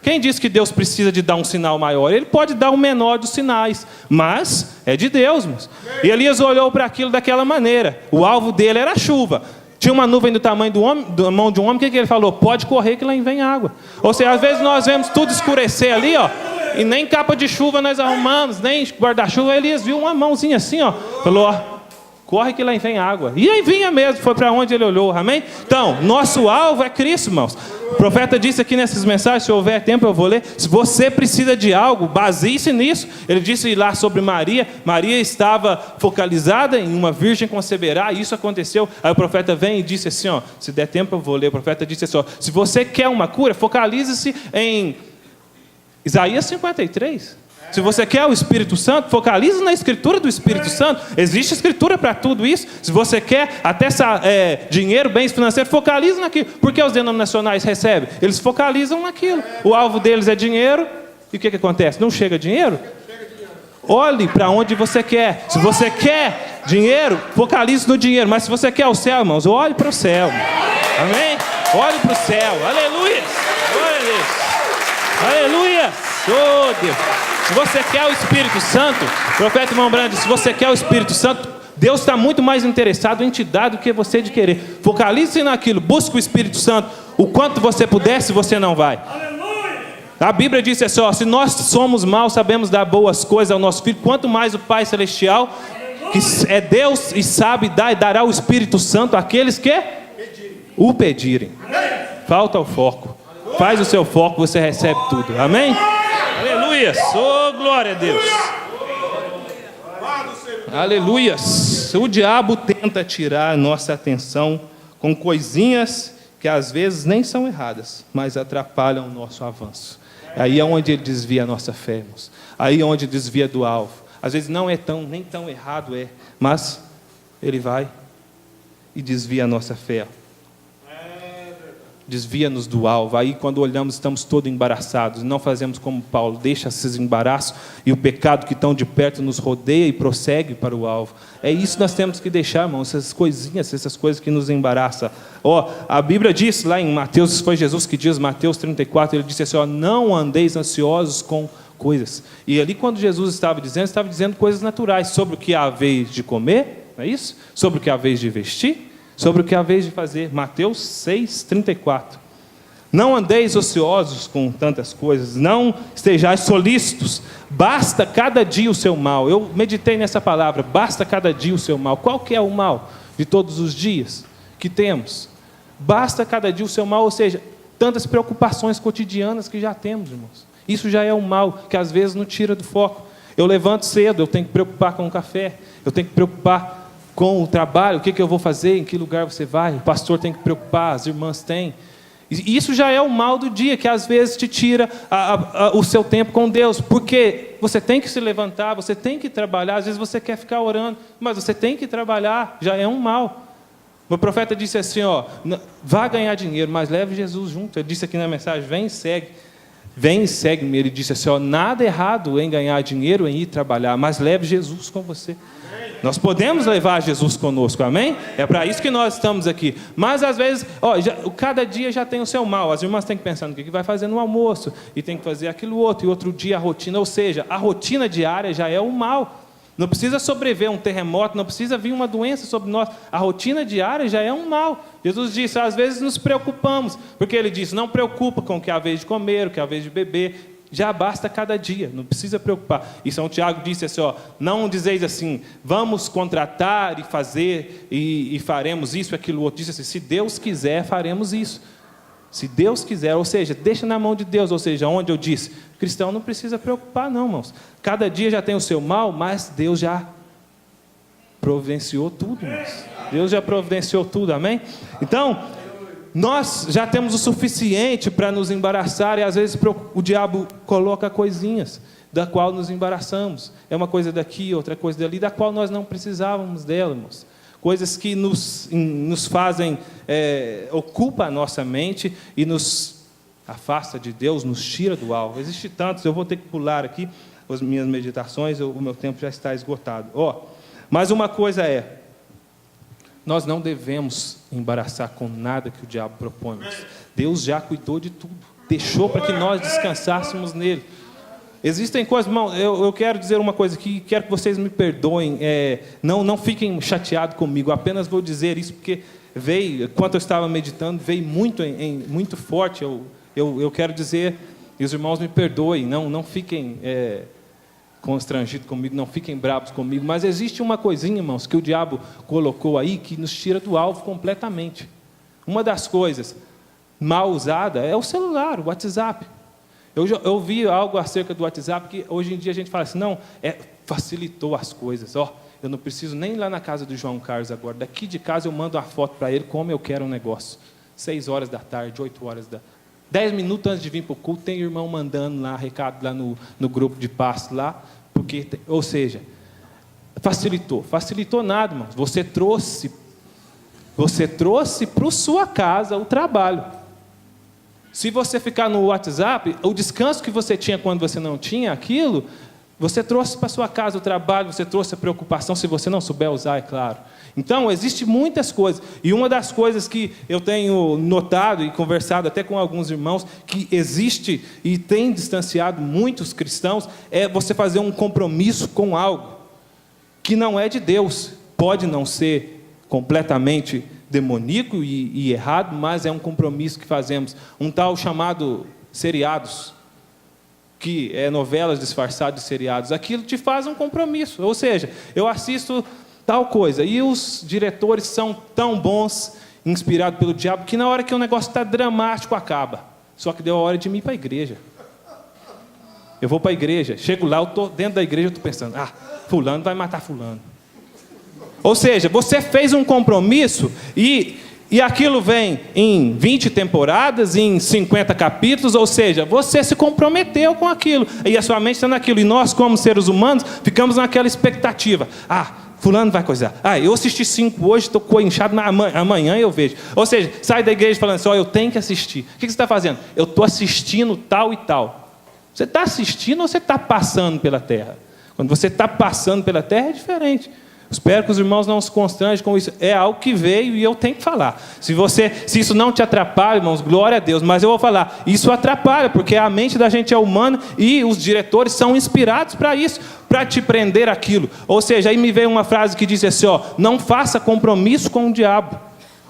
Quem diz que Deus precisa de dar um sinal maior? Ele pode dar o menor dos sinais, mas é de Deus, irmãos. E Elias olhou para aquilo daquela maneira. O alvo dele era a chuva. Tinha uma nuvem do tamanho da mão de um homem. O que ele falou? Pode correr que lá vem água. Ou seja, às vezes nós vemos tudo escurecer ali, ó, e nem capa de chuva nós arrumamos, nem guarda-chuva. Elias viu uma mãozinha assim, ó, falou, ó, corre que lá vem água. E aí vinha mesmo, foi para onde ele olhou, amém? Então, nosso alvo é Cristo, irmãos. O profeta disse aqui nessas mensagens, se houver tempo eu vou ler, se você precisa de algo, baseie-se nisso. Ele disse lá sobre Maria, Maria estava focalizada em uma virgem conceberá, e isso aconteceu. Aí o profeta vem e disse assim, ó, se der tempo eu vou ler, o profeta disse assim, ó, se você quer uma cura, focalize-se em Isaías 53. Se você quer o Espírito Santo, focalize na Escritura do Espírito Santo. Existe Escritura para tudo isso. Se você quer até dinheiro, bens financeiros, focalize naquilo. Por que os denominacionais recebem? Eles focalizam naquilo. O alvo deles é dinheiro. E o que acontece? Não chega dinheiro? Olhe para onde você quer. Se você quer dinheiro, focalize no dinheiro. Mas se você quer o céu, irmãos, olhe para o céu. Amém? Olhe para o céu. Aleluia. Glória a Deus. Aleluia. Oh, Deus. Se você quer o Espírito Santo, profeta irmão Brando, se você quer o Espírito Santo, Deus está muito mais interessado em te dar do que você de querer. Focalize-se naquilo, busque o Espírito Santo o quanto você puder, se você não vai. A Bíblia diz assim, ó, se nós somos maus, sabemos dar boas coisas ao nosso filho, quanto mais o Pai Celestial, que é Deus e sabe dar, e dará o Espírito Santo àqueles que o pedirem. Falta o foco. Faz o seu foco, você recebe tudo. Amém? Aleluia. Oh, glória a Deus. Aleluia. O diabo tenta tirar a nossa atenção com coisinhas que às vezes nem são erradas, mas atrapalham o nosso avanço. Aí é onde ele desvia a nossa fé, irmãos. Aí é onde desvia do alvo. Às vezes não é nem tão errado, mas ele vai e desvia a nossa fé. Desvia-nos do alvo. Aí quando olhamos, estamos todos embaraçados. Não fazemos como Paulo, deixa esses embaraços e o pecado que estão de perto nos rodeia e prossegue para o alvo. É isso que nós temos que deixar, irmãos, essas coisinhas, essas coisas que nos embaraçam. A Bíblia diz lá em Mateus, foi Jesus que diz, Mateus 34, ele disse assim, não andeis ansiosos com coisas. E ali quando Jesus estava dizendo coisas naturais, sobre o que há a vez de comer, não é isso? Sobre o que há a vez de vestir, sobre o que há a vez de fazer. Mateus 6:34. Não andeis ociosos com tantas coisas, não estejais solícitos, basta cada dia o seu mal. Eu meditei nessa palavra, basta cada dia o seu mal. Qual que é o mal de todos os dias que temos? Basta cada dia o seu mal, ou seja, tantas preocupações cotidianas que já temos, irmãos. Isso já é um mal que às vezes nos tira do foco. Eu levanto cedo, eu tenho que preocupar com o café, eu tenho que preocupar com o trabalho, o que eu vou fazer, em que lugar você vai, o pastor tem que preocupar, as irmãs têm. E isso já é o mal do dia, que às vezes te tira o seu tempo com Deus, porque você tem que se levantar, você tem que trabalhar, às vezes você quer ficar orando, mas você tem que trabalhar, já é um mal. O profeta disse assim, vá ganhar dinheiro, mas leve Jesus junto. Ele disse aqui na mensagem, vem e segue-me. Ele disse assim, nada errado em ganhar dinheiro, em ir trabalhar, mas leve Jesus com você. Nós podemos levar Jesus conosco, amém? É para isso que nós estamos aqui. Mas às vezes, cada dia já tem o seu mal. As irmãs têm que pensar no que vai fazer no almoço, e tem que fazer aquilo outro, e outro dia a rotina. Ou seja, a rotina diária já é o mal. Não precisa sobreviver um terremoto, não precisa vir uma doença sobre nós. A rotina diária já é um mal. Jesus disse, às vezes nos preocupamos, porque ele disse, não preocupa com o que há a vez de comer, o que há a vez de beber. Já basta cada dia, não precisa preocupar. E São Tiago disse assim, não dizeis assim, vamos contratar e fazer, e faremos isso, aquilo outro. Disse assim, se Deus quiser, faremos isso. Se Deus quiser, ou seja, deixa na mão de Deus. Ou seja, onde eu disse, cristão não precisa preocupar não, irmãos. Cada dia já tem o seu mal, mas Deus já providenciou tudo, irmãos. Deus já providenciou tudo, amém? Então, nós já temos o suficiente para nos embaraçar, e às vezes o diabo coloca coisinhas da qual nos embaraçamos. É uma coisa daqui, outra coisa dali, da qual nós não precisávamos dela, irmãos. Coisas que nos fazem, ocupa a nossa mente e nos afasta de Deus, nos tira do alvo. Existem tantos, eu vou ter que pular aqui as minhas meditações, o meu tempo já está esgotado. Mas uma coisa nós não devemos embaraçar com nada que o diabo propõe. Deus já cuidou de tudo, deixou para que nós descansássemos nele. Existem coisas, irmão, eu quero dizer uma coisa aqui, quero que vocês me perdoem, não fiquem chateados comigo, apenas vou dizer isso porque veio, enquanto eu estava meditando, veio muito forte, eu quero dizer, e os irmãos me perdoem, não fiquem constrangidos comigo, não fiquem bravos comigo, mas existe uma coisinha, irmãos, que o diabo colocou aí, que nos tira do alvo completamente. Uma das coisas mal usada é o celular, o WhatsApp. Eu vi algo acerca do WhatsApp, que hoje em dia a gente fala assim, facilitou as coisas, eu não preciso nem ir lá na casa do João Carlos agora, daqui de casa eu mando uma foto para ele, como eu quero um negócio, 6 horas da tarde, 8 horas da 10 minutos antes de vir para o culto, tem irmão mandando lá, recado lá no grupo de pasto lá, ou seja, facilitou nada, irmãos. Você trouxe para a sua casa o trabalho. Se você ficar no WhatsApp, o descanso que você tinha quando você não tinha aquilo, você trouxe para a sua casa o trabalho, você trouxe a preocupação, se você não souber usar, é claro. Então, existem muitas coisas. E uma das coisas que eu tenho notado e conversado até com alguns irmãos, que existe e tem distanciado muitos cristãos, é você fazer um compromisso com algo que não é de Deus. Pode não ser completamente demoníaco e errado, mas é um compromisso que fazemos. Um tal chamado seriados. que é novelas disfarçadas de seriados, aquilo te faz um compromisso. Ou seja, eu assisto tal coisa, e os diretores são tão bons, inspirados pelo diabo, que na hora que o negócio está dramático, acaba. Só que deu a hora de mim ir para a igreja. Eu vou para a igreja, chego lá, eu estou dentro da igreja, eu estou pensando, fulano vai matar fulano. Ou seja, você fez um compromisso e aquilo vem em 20 temporadas, em 50 capítulos, ou seja, você se comprometeu com aquilo. E a sua mente está naquilo. E nós, como seres humanos, ficamos naquela expectativa. Fulano vai coisar. Eu assisti 5 hoje, estou inchado, amanhã eu vejo. Ou seja, sai da igreja falando assim, eu tenho que assistir. O que você está fazendo? Eu estou assistindo tal e tal. Você está assistindo ou você está passando pela terra? Quando você está passando pela terra é diferente. Espero que os irmãos não se constrangem com isso. É algo que veio e eu tenho que falar. Se isso não te atrapalha, irmãos, glória a Deus. Mas eu vou falar, isso atrapalha, porque a mente da gente é humana e os diretores são inspirados para isso, para te prender aquilo. Ou seja, aí me veio uma frase que diz assim, não faça compromisso com o diabo.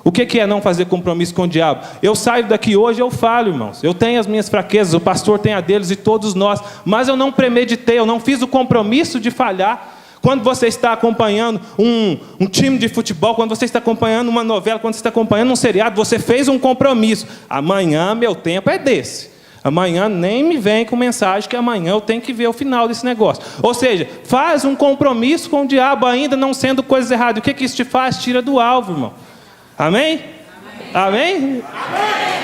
O que é não fazer compromisso com o diabo? Eu saio daqui hoje, eu falo, irmãos. Eu tenho as minhas fraquezas, o pastor tem a deles e todos nós. Mas eu não premeditei, eu não fiz o compromisso de falhar. Quando você está acompanhando um time de futebol, quando você está acompanhando uma novela, quando você está acompanhando um seriado, você fez um compromisso. Amanhã meu tempo é desse. Amanhã nem me vem com mensagem que amanhã eu tenho que ver o final desse negócio. Ou seja, faz um compromisso com o diabo, ainda não sendo coisas erradas. O que isso te faz? Tira do alvo, irmão. Amém? Amém? Amém?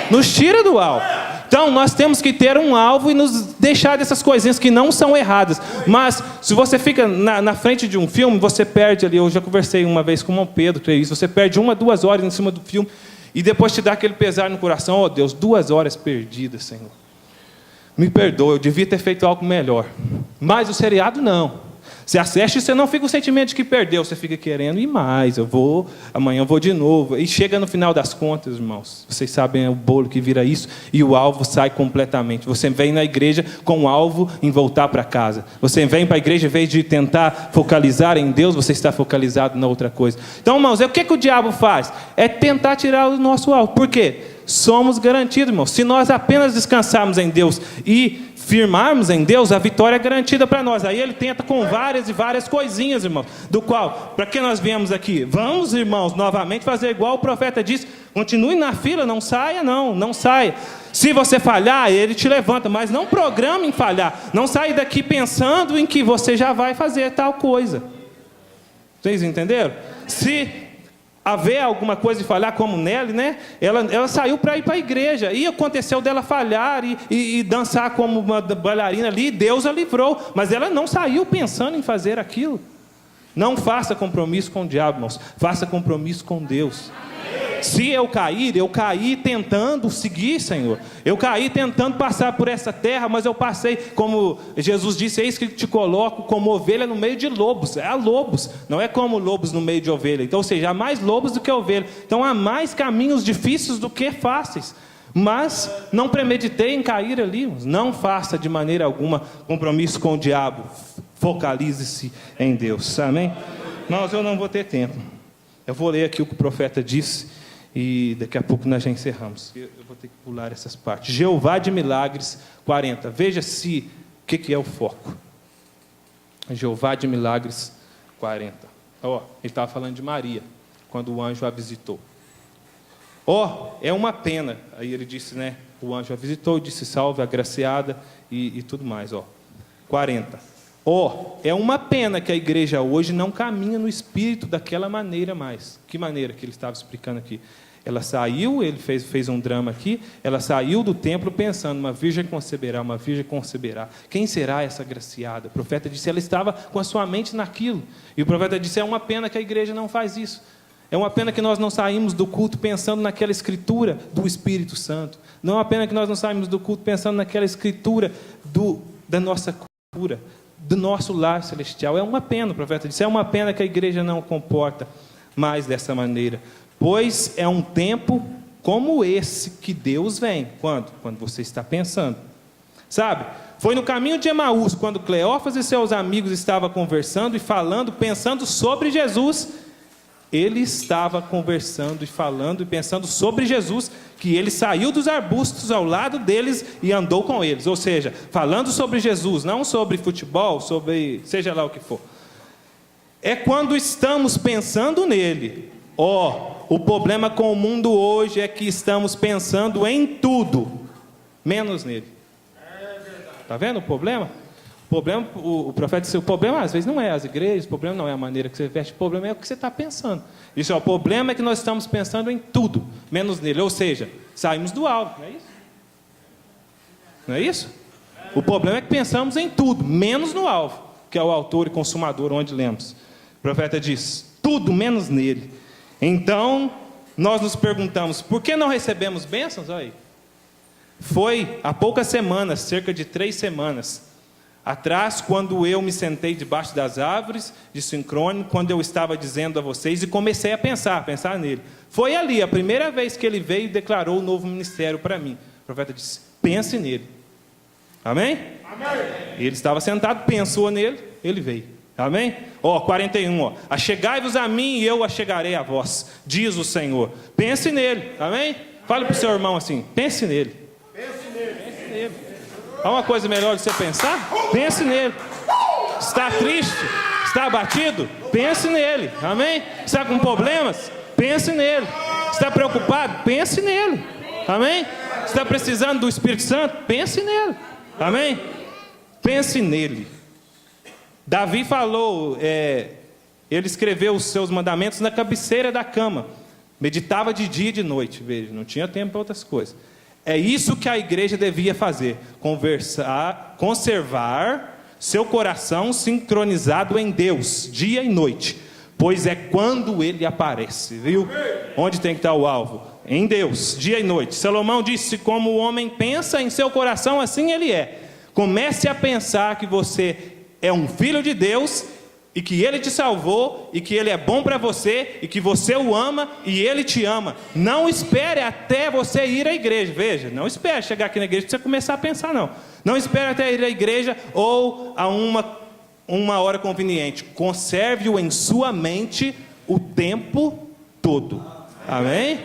Nos tira do alvo. Então, nós temos que ter um alvo e nos deixar dessas coisinhas que não são erradas. Mas, se você fica na frente de um filme, você perde ali. Eu já conversei uma vez com o Pedro, creio isso. Você perde 1 a 2 horas em cima do filme e depois te dá aquele pesar no coração. Oh, Deus, 2 horas perdidas, Senhor. Me perdoa, eu devia ter feito algo melhor. Mas o seriado, não. Você assiste e você não fica com o sentimento de que perdeu. Você fica querendo ir mais. Amanhã eu vou de novo. E chega no final das contas, irmãos. Vocês sabem o bolo que vira isso. E o alvo sai completamente. Você vem na igreja com o alvo em voltar para casa. Você vem para a igreja, em vez de tentar focalizar em Deus, você está focalizado na outra coisa. Então, irmãos, o que o diabo faz? É tentar tirar o nosso alvo. Por quê? Somos garantidos, irmãos. Se nós apenas descansarmos em Deus e firmarmos em Deus, a vitória é garantida para nós. Aí ele tenta com várias e várias coisinhas, irmãos. Do qual, para que nós viemos aqui? Vamos, irmãos, novamente fazer igual o profeta disse. Continue na fila, não saia não saia. Se você falhar, ele te levanta, mas não programe em falhar. Não saia daqui pensando em que você já vai fazer tal coisa. Vocês entenderam? Se haver alguma coisa de falhar, como Nelly, né? Ela saiu para ir para a igreja, e aconteceu dela falhar e dançar como uma bailarina ali, Deus a livrou, mas ela não saiu pensando em fazer aquilo. Não faça compromisso com o diabo, irmãos, faça compromisso com Deus. Se eu caí tentando seguir, Senhor. Eu caí tentando passar por essa terra, mas eu passei, como Jesus disse, eis que te coloco como ovelha no meio de lobos. Há lobos, não é como lobos no meio de ovelha. Então, ou seja, há mais lobos do que ovelha. Então, há mais caminhos difíceis do que fáceis. Mas não premeditei em cair ali. Não faça de maneira alguma compromisso com o diabo. Focalize-se em Deus. Amém? Mas eu não vou ter tempo. Eu vou ler aqui o que o profeta disse. E daqui a pouco nós já encerramos. Eu vou ter que pular essas partes. Jeová de Milagres 40. Veja se o que é o foco. Jeová de Milagres 40. Ele estava falando de Maria, quando o anjo a visitou. É uma pena. Aí ele disse, né? O anjo a visitou, disse salve, agraciada e tudo mais. 40. É uma pena que a igreja hoje não caminha no espírito daquela maneira mais. Que maneira que ele estava explicando aqui? Ela saiu, ele fez um drama aqui, ela saiu do templo pensando, uma virgem conceberá. Quem será essa agraciada? O profeta disse, ela estava com a sua mente naquilo. E o profeta disse, é uma pena que a igreja não faz isso. É uma pena que nós não saímos do culto pensando naquela escritura do Espírito Santo. Não é uma pena que nós não saímos do culto pensando naquela escritura da nossa cultura, do nosso lar celestial. É uma pena, o profeta disse, é uma pena que a igreja não comporta mais dessa maneira. Pois é um tempo como esse que Deus vem. Quando? Quando você está pensando. Sabe? Foi no caminho de Emaús, quando Cleófas e seus amigos estavam conversando e falando, pensando sobre Jesus, Ele estava conversando e falando e pensando sobre Jesus, que ele saiu dos arbustos ao lado deles e andou com eles. Ou seja, falando sobre Jesus, não sobre futebol, sobre seja lá o que for. É quando estamos pensando nele. O problema com o mundo hoje é que estamos pensando em tudo, menos nele. Está vendo o problema? O profeta disse, o problema às vezes não é as igrejas, o problema não é a maneira que você veste, o problema é o que você está pensando. Isso, o problema é que nós estamos pensando em tudo, menos nele. Ou seja, saímos do alvo, não é isso? Não é isso? O problema é que pensamos em tudo, menos no alvo, que é o autor e consumador, onde lemos. O profeta diz, tudo menos nele. Então, nós nos perguntamos, por que não recebemos bênçãos? Olha aí. Foi há poucas semanas, cerca de 3 semanas, atrás, quando eu me sentei debaixo das árvores de Sincrone, quando eu estava dizendo a vocês e comecei a pensar nele. Foi ali, a primeira vez que ele veio e declarou o novo ministério para mim. O profeta disse, pense nele. Amém? Amém. Ele estava sentado, pensou nele, ele veio. Amém? 41, achegai-vos a mim e eu achegarei a vós, diz o Senhor. Pense nele, amém? Fale para o seu irmão assim, pense nele. Pense nele. Há uma coisa melhor de você pensar? Pense nele. Está triste? Está abatido? Pense nele, amém? Está com problemas? Pense nele. Está preocupado? Pense nele, amém? Está precisando do Espírito Santo? Pense nele, amém? Pense nele. Davi falou, ele escreveu os seus mandamentos na cabeceira da cama, meditava de dia e de noite, veja, não tinha tempo para outras coisas. É isso que a igreja devia fazer, conservar seu coração sincronizado em Deus, dia e noite, pois é quando ele aparece, viu? Onde tem que estar o alvo? Em Deus, dia e noite. Salomão disse, como o homem pensa em seu coração, assim ele é. Comece a pensar que você é um filho de Deus, e que ele te salvou, e que ele é bom para você, e que você o ama, e ele te ama. Não espere até você ir à igreja, veja, não espere chegar aqui na igreja para você começar a pensar, não. Não espere até ir à igreja, ou a uma hora conveniente. Conserve-o em sua mente o tempo todo. Amém?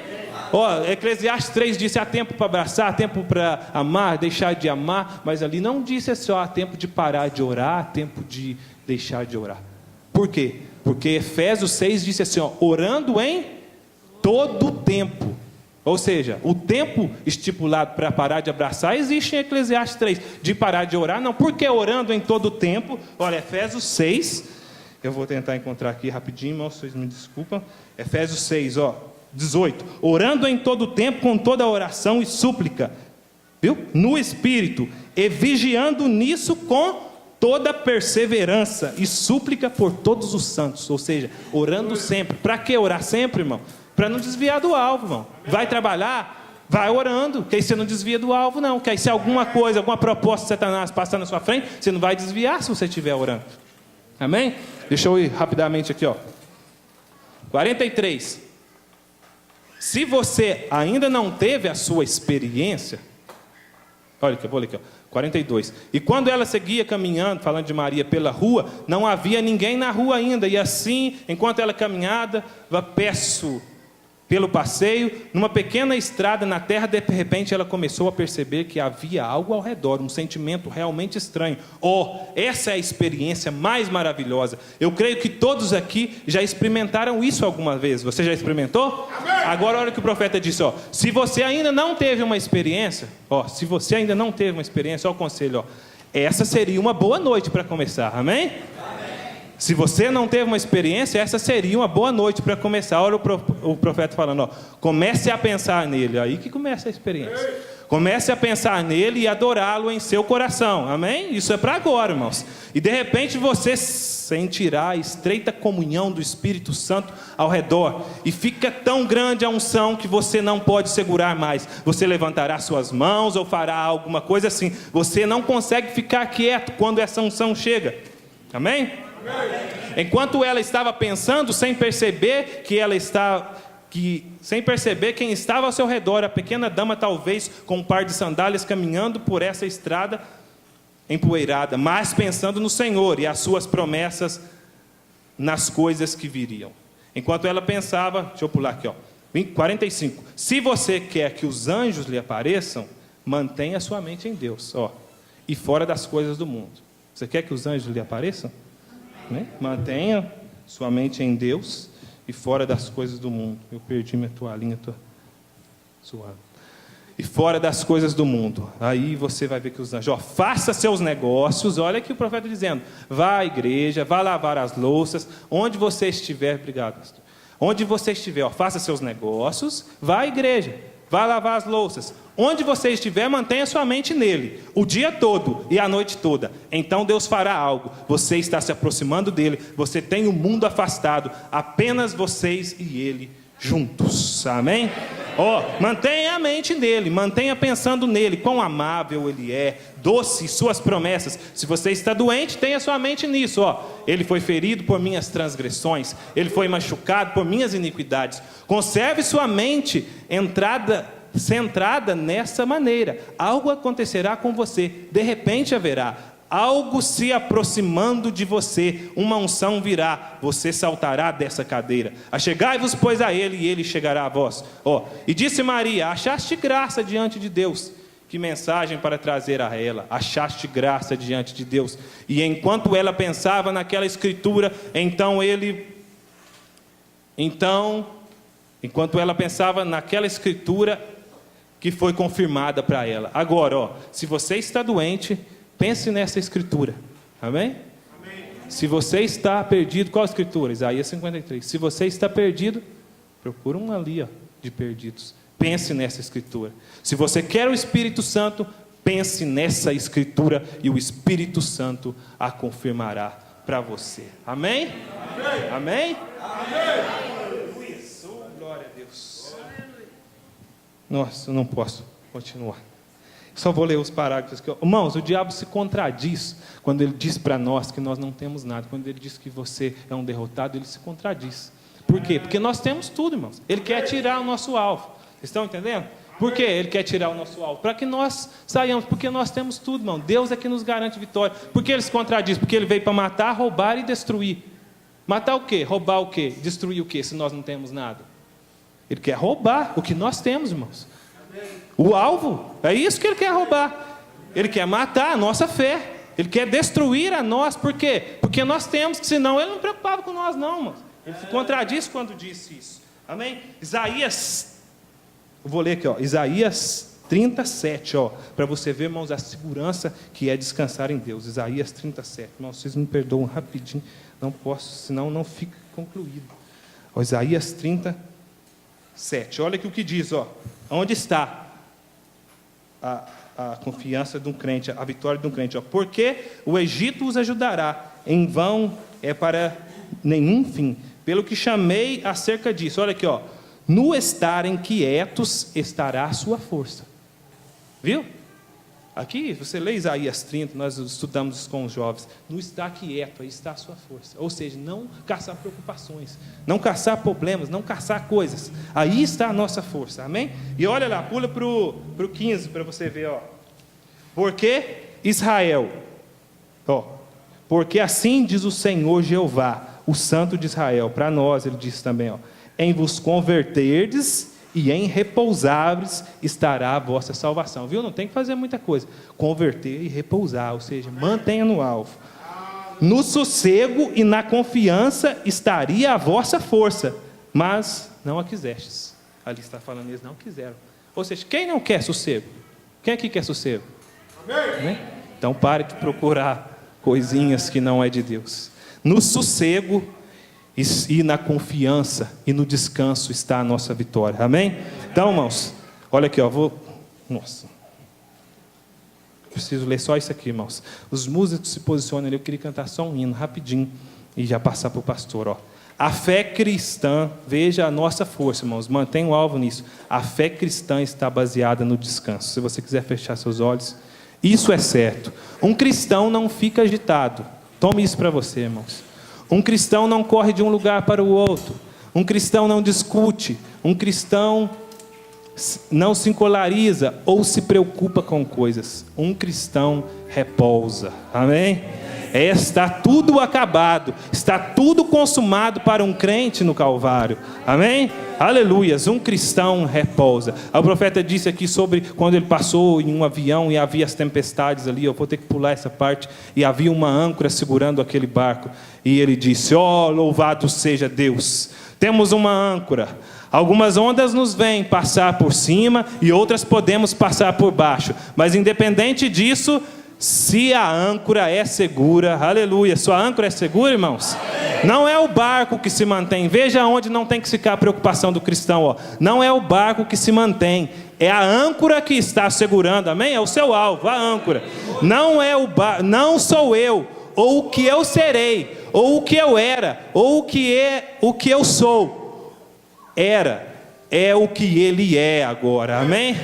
Eclesiastes 3 disse, há tempo para abraçar, há tempo para amar, deixar de amar, mas ali não disse só, há tempo de parar de orar, há tempo de deixar de orar. Por quê? Porque Efésios 6 disse assim, orando em todo o tempo. Ou seja, o tempo estipulado para parar de abraçar existe em Eclesiastes 3, de parar de orar, não, porque orando em todo o tempo. Olha, Efésios 6, eu vou tentar encontrar aqui rapidinho, irmãos, vocês me desculpam. Efésios 6, 18, orando em todo o tempo com toda oração e súplica, viu? No Espírito, e vigiando nisso com toda perseverança e súplica por todos os santos. Ou seja, orando sempre. Para que orar sempre, irmão? Para não desviar do alvo, irmão. Vai trabalhar? Vai orando, que aí você não desvia do alvo, não. Que aí se alguma coisa, alguma proposta de Satanás passar na sua frente, você não vai desviar se você estiver orando. Amém? Deixa eu ir rapidamente aqui, 43. Se você ainda não teve a sua experiência, olha aqui, eu vou ler aqui, 42. E quando ela seguia caminhando, falando de Maria, pela rua, não havia ninguém na rua ainda. E assim, enquanto ela caminhava, pelo passeio, numa pequena estrada na terra, de repente ela começou a perceber que havia algo ao redor, um sentimento realmente estranho. Essa é a experiência mais maravilhosa. Eu creio que todos aqui já experimentaram isso alguma vez. Você já experimentou? Amém. Agora olha o que o profeta disse, se você ainda não teve uma experiência, olha o conselho, essa seria uma boa noite para começar, amém? Se você não teve uma experiência, essa seria uma boa noite para começar. Olha o profeta falando, comece a pensar nele. Aí que começa a experiência. Comece a pensar nele e adorá-lo em seu coração. Amém? Isso é para agora, irmãos. E de repente você sentirá a estreita comunhão do Espírito Santo ao redor. E fica tão grande a unção que você não pode segurar mais. Você levantará suas mãos ou fará alguma coisa assim. Você não consegue ficar quieto quando essa unção chega. Amém? Enquanto ela estava pensando, sem perceber sem perceber quem estava ao seu redor, a pequena dama talvez com um par de sandálias caminhando por essa estrada empoeirada, mas pensando no Senhor e as suas promessas nas coisas que viriam. Enquanto ela pensava, deixa eu pular aqui, 45. Se você quer que os anjos lhe apareçam, mantenha sua mente em Deus, e fora das coisas do mundo. Você quer que os anjos lhe apareçam? Né? Mantenha sua mente em Deus e fora das coisas do mundo. Eu perdi minha toalhinha, estou suando. E fora das coisas do mundo. Aí você vai ver que os anjos, faça seus negócios. Olha aqui o profeta dizendo: vá à igreja, vá lavar as louças, onde você estiver, obrigado, pastor. Onde você estiver, faça seus negócios, vá à igreja, vá lavar as louças. Onde você estiver, mantenha sua mente nele, o dia todo e a noite toda. Então Deus fará algo. Você está se aproximando dele, você tem o mundo afastado, apenas vocês e ele juntos. Amém? Mantenha a mente nele, mantenha pensando nele, quão amável ele é, doce suas promessas. Se você está doente, tenha sua mente nisso. Ele foi ferido por minhas transgressões, ele foi machucado por minhas iniquidades. Conserve sua mente centrada nessa maneira. Algo acontecerá com você, de repente haverá algo se aproximando de você, uma unção virá, você saltará dessa cadeira. Achegai-vos, pois, a ele, e ele chegará a vós. E disse Maria: achaste graça diante de Deus. Que mensagem para trazer a ela: achaste graça diante de Deus. E enquanto ela pensava naquela escritura, enquanto ela pensava naquela escritura que foi confirmada para ela. Agora, se você está doente, pense nessa escritura. Amém? Amém? Se você está perdido, qual escritura? Isaías 53. Se você está perdido, procura um ali, de perdidos. Pense nessa escritura. Se você quer o Espírito Santo, pense nessa escritura e o Espírito Santo a confirmará para você. Amém? Amém? Amém? Aleluia. Glória a Deus. Nossa, eu não posso continuar. Só vou ler os parágrafos aqui. Irmãos, o diabo se contradiz quando ele diz para nós que nós não temos nada. Quando ele diz que você é um derrotado, ele se contradiz. Por quê? Porque nós temos tudo, irmãos. Ele quer tirar o nosso alvo. Vocês estão entendendo? Por que ele quer tirar o nosso alvo? Para que nós saiamos, porque nós temos tudo, irmão. Deus é que nos garante vitória. Por que ele se contradiz? Porque ele veio para matar, roubar e destruir. Matar o quê? Roubar o quê? Destruir o quê, se nós não temos nada? Ele quer roubar o que nós temos, irmãos. O alvo, é isso que ele quer roubar. Ele quer matar a nossa fé. Ele quer destruir a nós. Por quê? Porque nós temos, senão ele não preocupava com nós não, irmãos. Ele se contradiz quando disse isso. Amém? Isaías, eu vou ler aqui, Isaías 37, para você ver, irmãos, a segurança que é descansar em Deus. Isaías 37, irmãos, vocês me perdoam rapidinho, não posso, senão não fica concluído. Isaías 37, olha aqui o que diz, onde está a confiança de um crente, a vitória de um crente, porque o Egito os ajudará, em vão é para nenhum fim, pelo que chamei acerca disso. Olha aqui, no estarem quietos estará a sua força. Viu? Aqui, você lê Isaías 30, nós estudamos isso com os jovens. No estar quieto, aí está a sua força. Ou seja, não caçar preocupações, não caçar problemas, não caçar coisas. Aí está a nossa força, amém? E olha lá, pula para o 15, para você ver, Porque Israel, porque assim diz o Senhor Jeová, o Santo de Israel, para nós, ele diz também, em vos converterdes e em repousares estará a vossa salvação. Viu? Não tem que fazer muita coisa. Converter e repousar, ou seja, mantenha no alvo. No sossego e na confiança estaria a vossa força, mas não a quisestes. Ali está falando, eles não quiseram. Ou seja, quem não quer sossego? Quem aqui quer sossego? Amém? Então pare de procurar coisinhas que não é de Deus. No sossego e na confiança e no descanso está a nossa vitória. Amém? Então, irmãos, olha aqui, nossa, preciso ler só isso aqui, irmãos. Os músicos se posicionam ali. Eu queria cantar só um hino rapidinho e já passar para o pastor. A fé cristã, veja a nossa força, irmãos, mantenha o alvo nisso. A fé cristã está baseada no descanso. Se você quiser fechar seus olhos, isso é certo. Um cristão não fica agitado. Tome isso para você, irmãos. Um cristão não corre de um lugar para o outro. Um cristão não discute. Um cristão não se encolariza ou se preocupa com coisas. Um cristão repousa. Amém? Está tudo acabado, está tudo consumado para um crente no Calvário. Amém? Aleluias, um cristão repousa. O profeta disse aqui sobre quando ele passou em um avião e havia as tempestades ali. Eu vou ter que pular essa parte. E havia uma âncora segurando aquele barco. E ele disse: ó, louvado seja Deus, temos uma âncora. Algumas ondas nos vêm passar por cima e outras podemos passar por baixo. Mas independente disso, se a âncora é segura, aleluia, sua âncora é segura, irmãos? Não é o barco que se mantém. Veja onde não tem que ficar a preocupação do cristão, ó. Não é o barco que se mantém, é a âncora que está segurando, amém? É o seu alvo, a âncora. Não é o barco, não sou eu, ou o que eu serei, ou o que eu era, ou o que eu sou. É o que ele é agora, amém?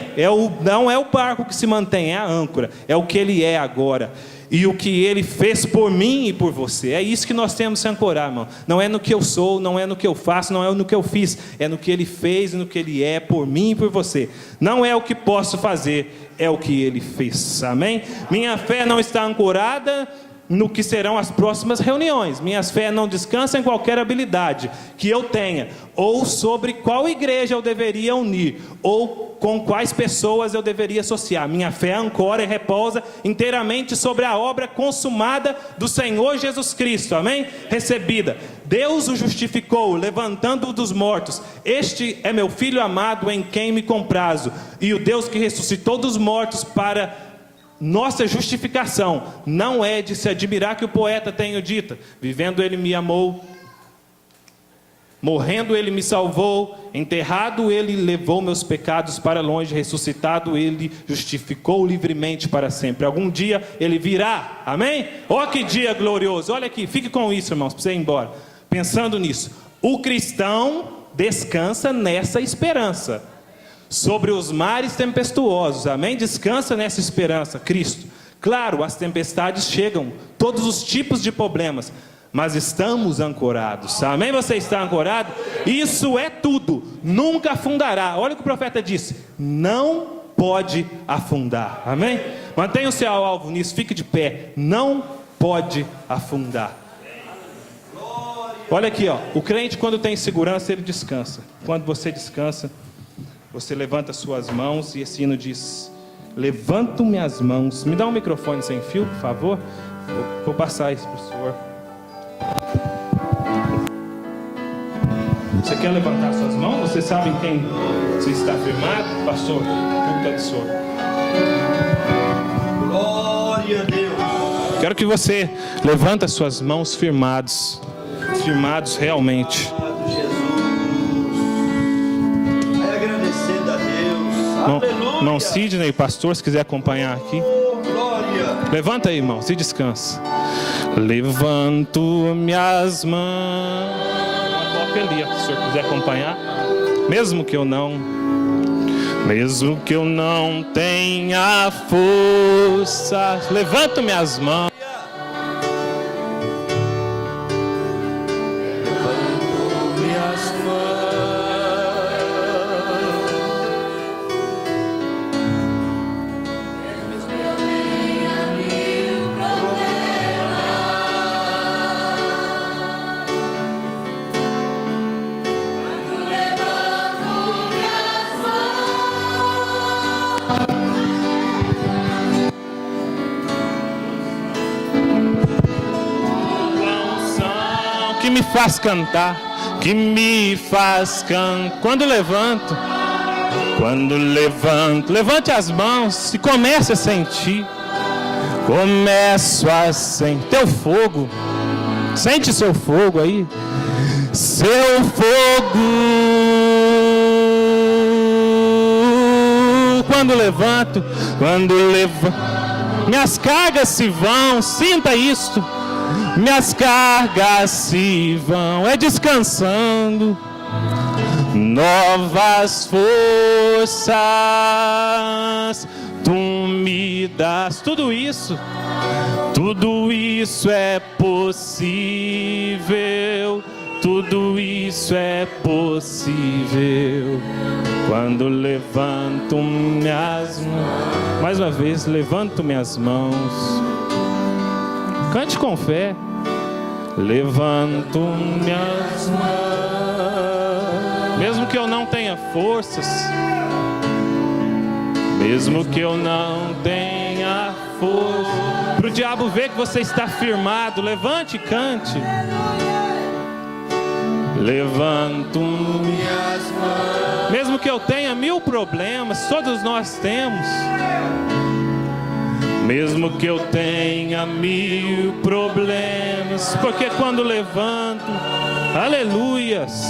Não é o barco que se mantém, é a âncora, é o que ele é agora, e o que ele fez por mim e por você. É isso que nós temos que ancorar, irmão. Não é no que eu sou, não é no que eu faço, não é no que eu fiz, é no que ele fez e no que ele é por mim e por você. Não é o que posso fazer, é o que ele fez, amém? Minha fé não está ancorada no que serão as próximas reuniões. Minha fé não descansa em qualquer habilidade que eu tenha, ou sobre qual igreja eu deveria unir, ou com quais pessoas eu deveria associar. Minha fé ancora e repousa inteiramente sobre a obra consumada do Senhor Jesus Cristo, amém? Recebida. Deus o justificou, levantando-o dos mortos. Este é meu Filho amado, em quem me comprazo. E o Deus que ressuscitou dos mortos para nossa justificação, não é de se admirar que o poeta tenha dito: vivendo ele me amou, morrendo ele me salvou, enterrado ele levou meus pecados para longe, ressuscitado ele justificou livremente para sempre. Algum dia ele virá, amém? Ó, que dia glorioso. Olha aqui, fique com isso, irmãos, para você ir embora pensando nisso. O cristão descansa nessa esperança sobre os mares tempestuosos, amém? Descansa nessa esperança, Cristo. Claro, as tempestades chegam, todos os tipos de problemas, mas estamos ancorados, amém? Você está ancorado? Isso é tudo, nunca afundará. Olha o que o profeta disse: não pode afundar, amém? Mantenha o seu alvo nisso, fique de pé, não pode afundar. Olha aqui, ó, o crente, quando tem segurança, ele descansa. Quando você descansa, você levanta suas mãos e esse hino diz: levanto minhas mãos. Me dá um microfone sem fio, por favor. Eu vou passar isso para o senhor. Você quer levantar suas mãos? Você sabe em quem você está firmado? Pastor, pergunta do senhor. Glória a Deus. Quero que você levanta suas mãos firmados realmente. Irmão Sidney, pastor, se quiser acompanhar aqui. Levanta aí, irmãos, e descansa. Levanto minhas mãos. Coloca ali, se o senhor quiser acompanhar. Mesmo que eu não tenha força, levanto minhas mãos. Faz cantar, que me faz cantar. Quando levanto, levante as mãos e comece a sentir. Começo a sentir teu fogo. Sente seu fogo aí. Seu fogo. Quando levanto, minhas cargas se vão. Sinta isto. Minhas cargas se vão, é descansando, novas forças tu me das. Tudo isso é possível, tudo isso é possível, quando levanto minhas mãos. Mais uma vez, levanto minhas mãos. Cante com fé. Levanto minhas mãos, mesmo que eu não tenha forças, mesmo que eu não tenha força, para o diabo ver que você está firmado, levante e cante. Levanto minhas mãos, mesmo que eu tenha 1000 problemas, todos nós temos. Mesmo que eu tenha 1000 problemas, porque quando levanto, aleluias,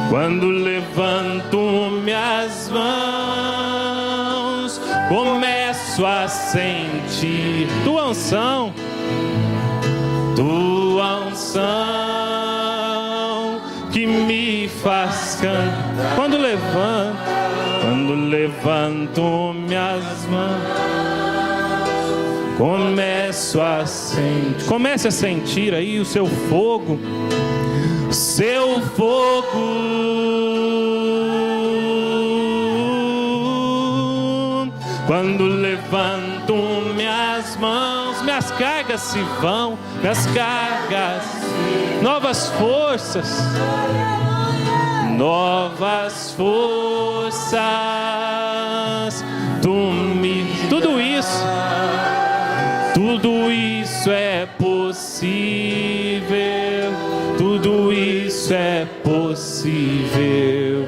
quando levanto minhas mãos, começo a sentir tua unção, que me faz cantar. Quando levanto minhas mãos, comece a sentir aí o seu fogo, Quando levanto minhas mãos, minhas cargas se vão, novas forças, tudo isso é possível, tudo isso é possível,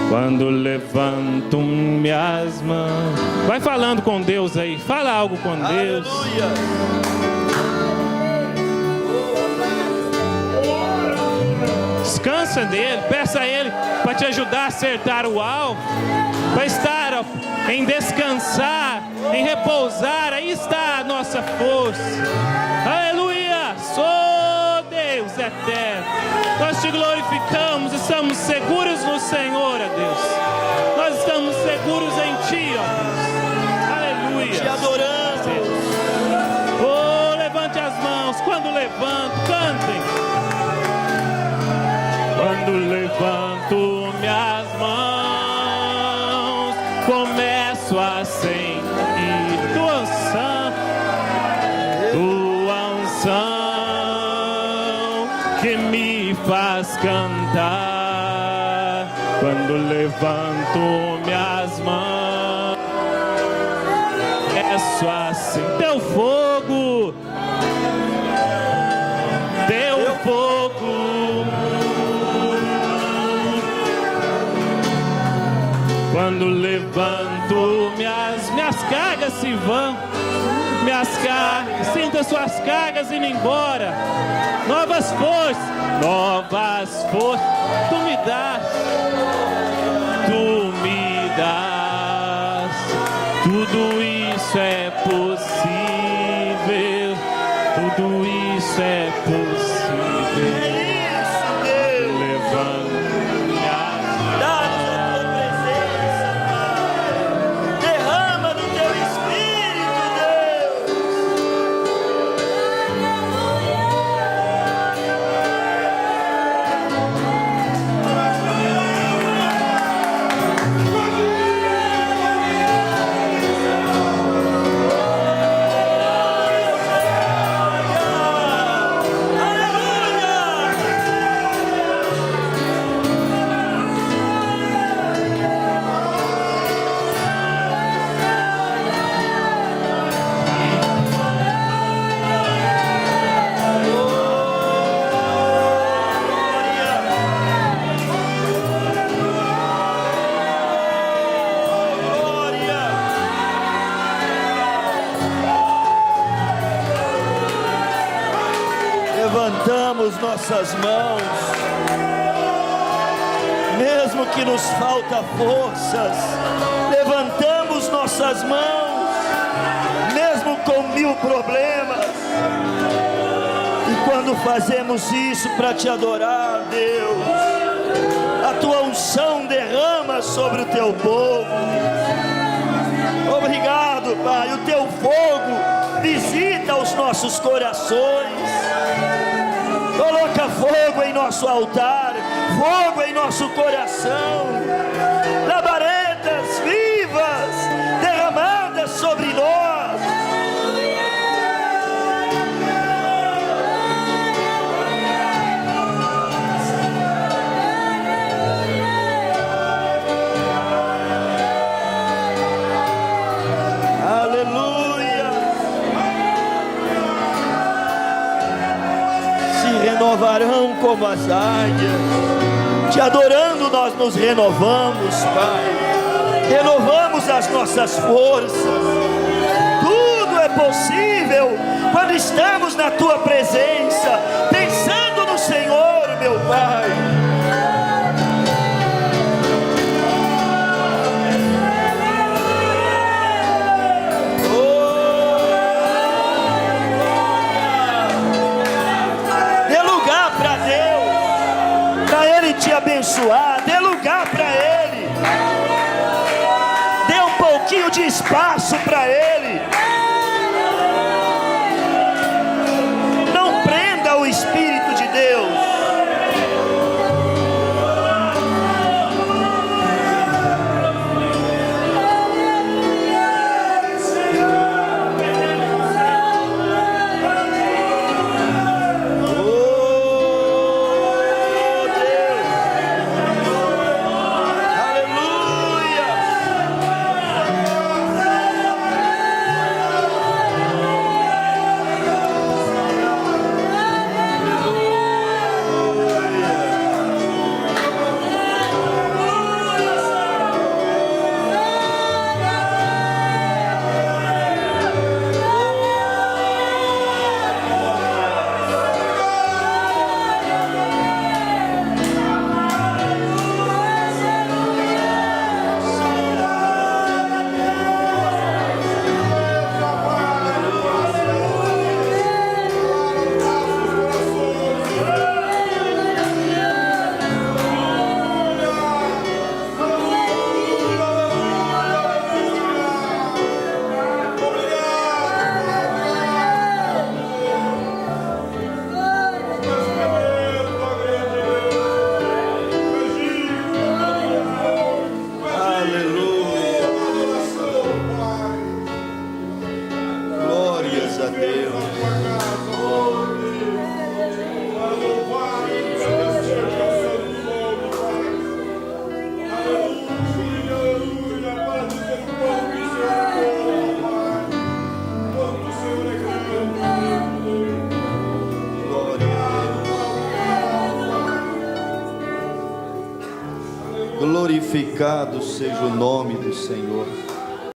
quando levanto minhas mãos. Vai falando com Deus aí, fala algo com Deus. Aleluia. Descansa nele, peça a ele para te ajudar a acertar o alvo, para estar em descansar, em repousar. Aí está a nossa força. Aleluia, sou Deus eterno. Nós te glorificamos, estamos seguros no Senhor, ó Deus. Nós estamos seguros em Ti, ó Deus. Aleluia. Te adoramos. Oh, levante as mãos. Quando levanto, cantem. Quando levanto minhas mãos, começo a sentir tua unção que me faz cantar. Quando levanto minhas mãos, começo a sentir teu fogo, Quando levanto minhas cargas se vão, sinta suas cargas indo embora. Novas forças, tu me dás, tudo isso é possível, tudo isso é possível. Levantamos nossas mãos, mesmo que nos falta forças, levantamos nossas mãos, mesmo com 1000 problemas, e quando fazemos isso para te adorar, Deus, a tua unção derrama sobre o teu povo. Obrigado, Pai, o teu fogo visita os nossos corações. Coloca fogo em nosso altar, fogo em nosso coração, labaredas vivas derramadas sobre nós. elevarão como as águias. Te adorando nós nos renovamos, Pai. Renovamos as nossas forças. Tudo é possível quando estamos na Tua presença, pensando no Senhor, meu Pai. Te abençoar, dê lugar para Ele, dê um pouquinho de espaço para Ele, não prenda o Espírito de Deus. Glorificado seja o nome do Senhor.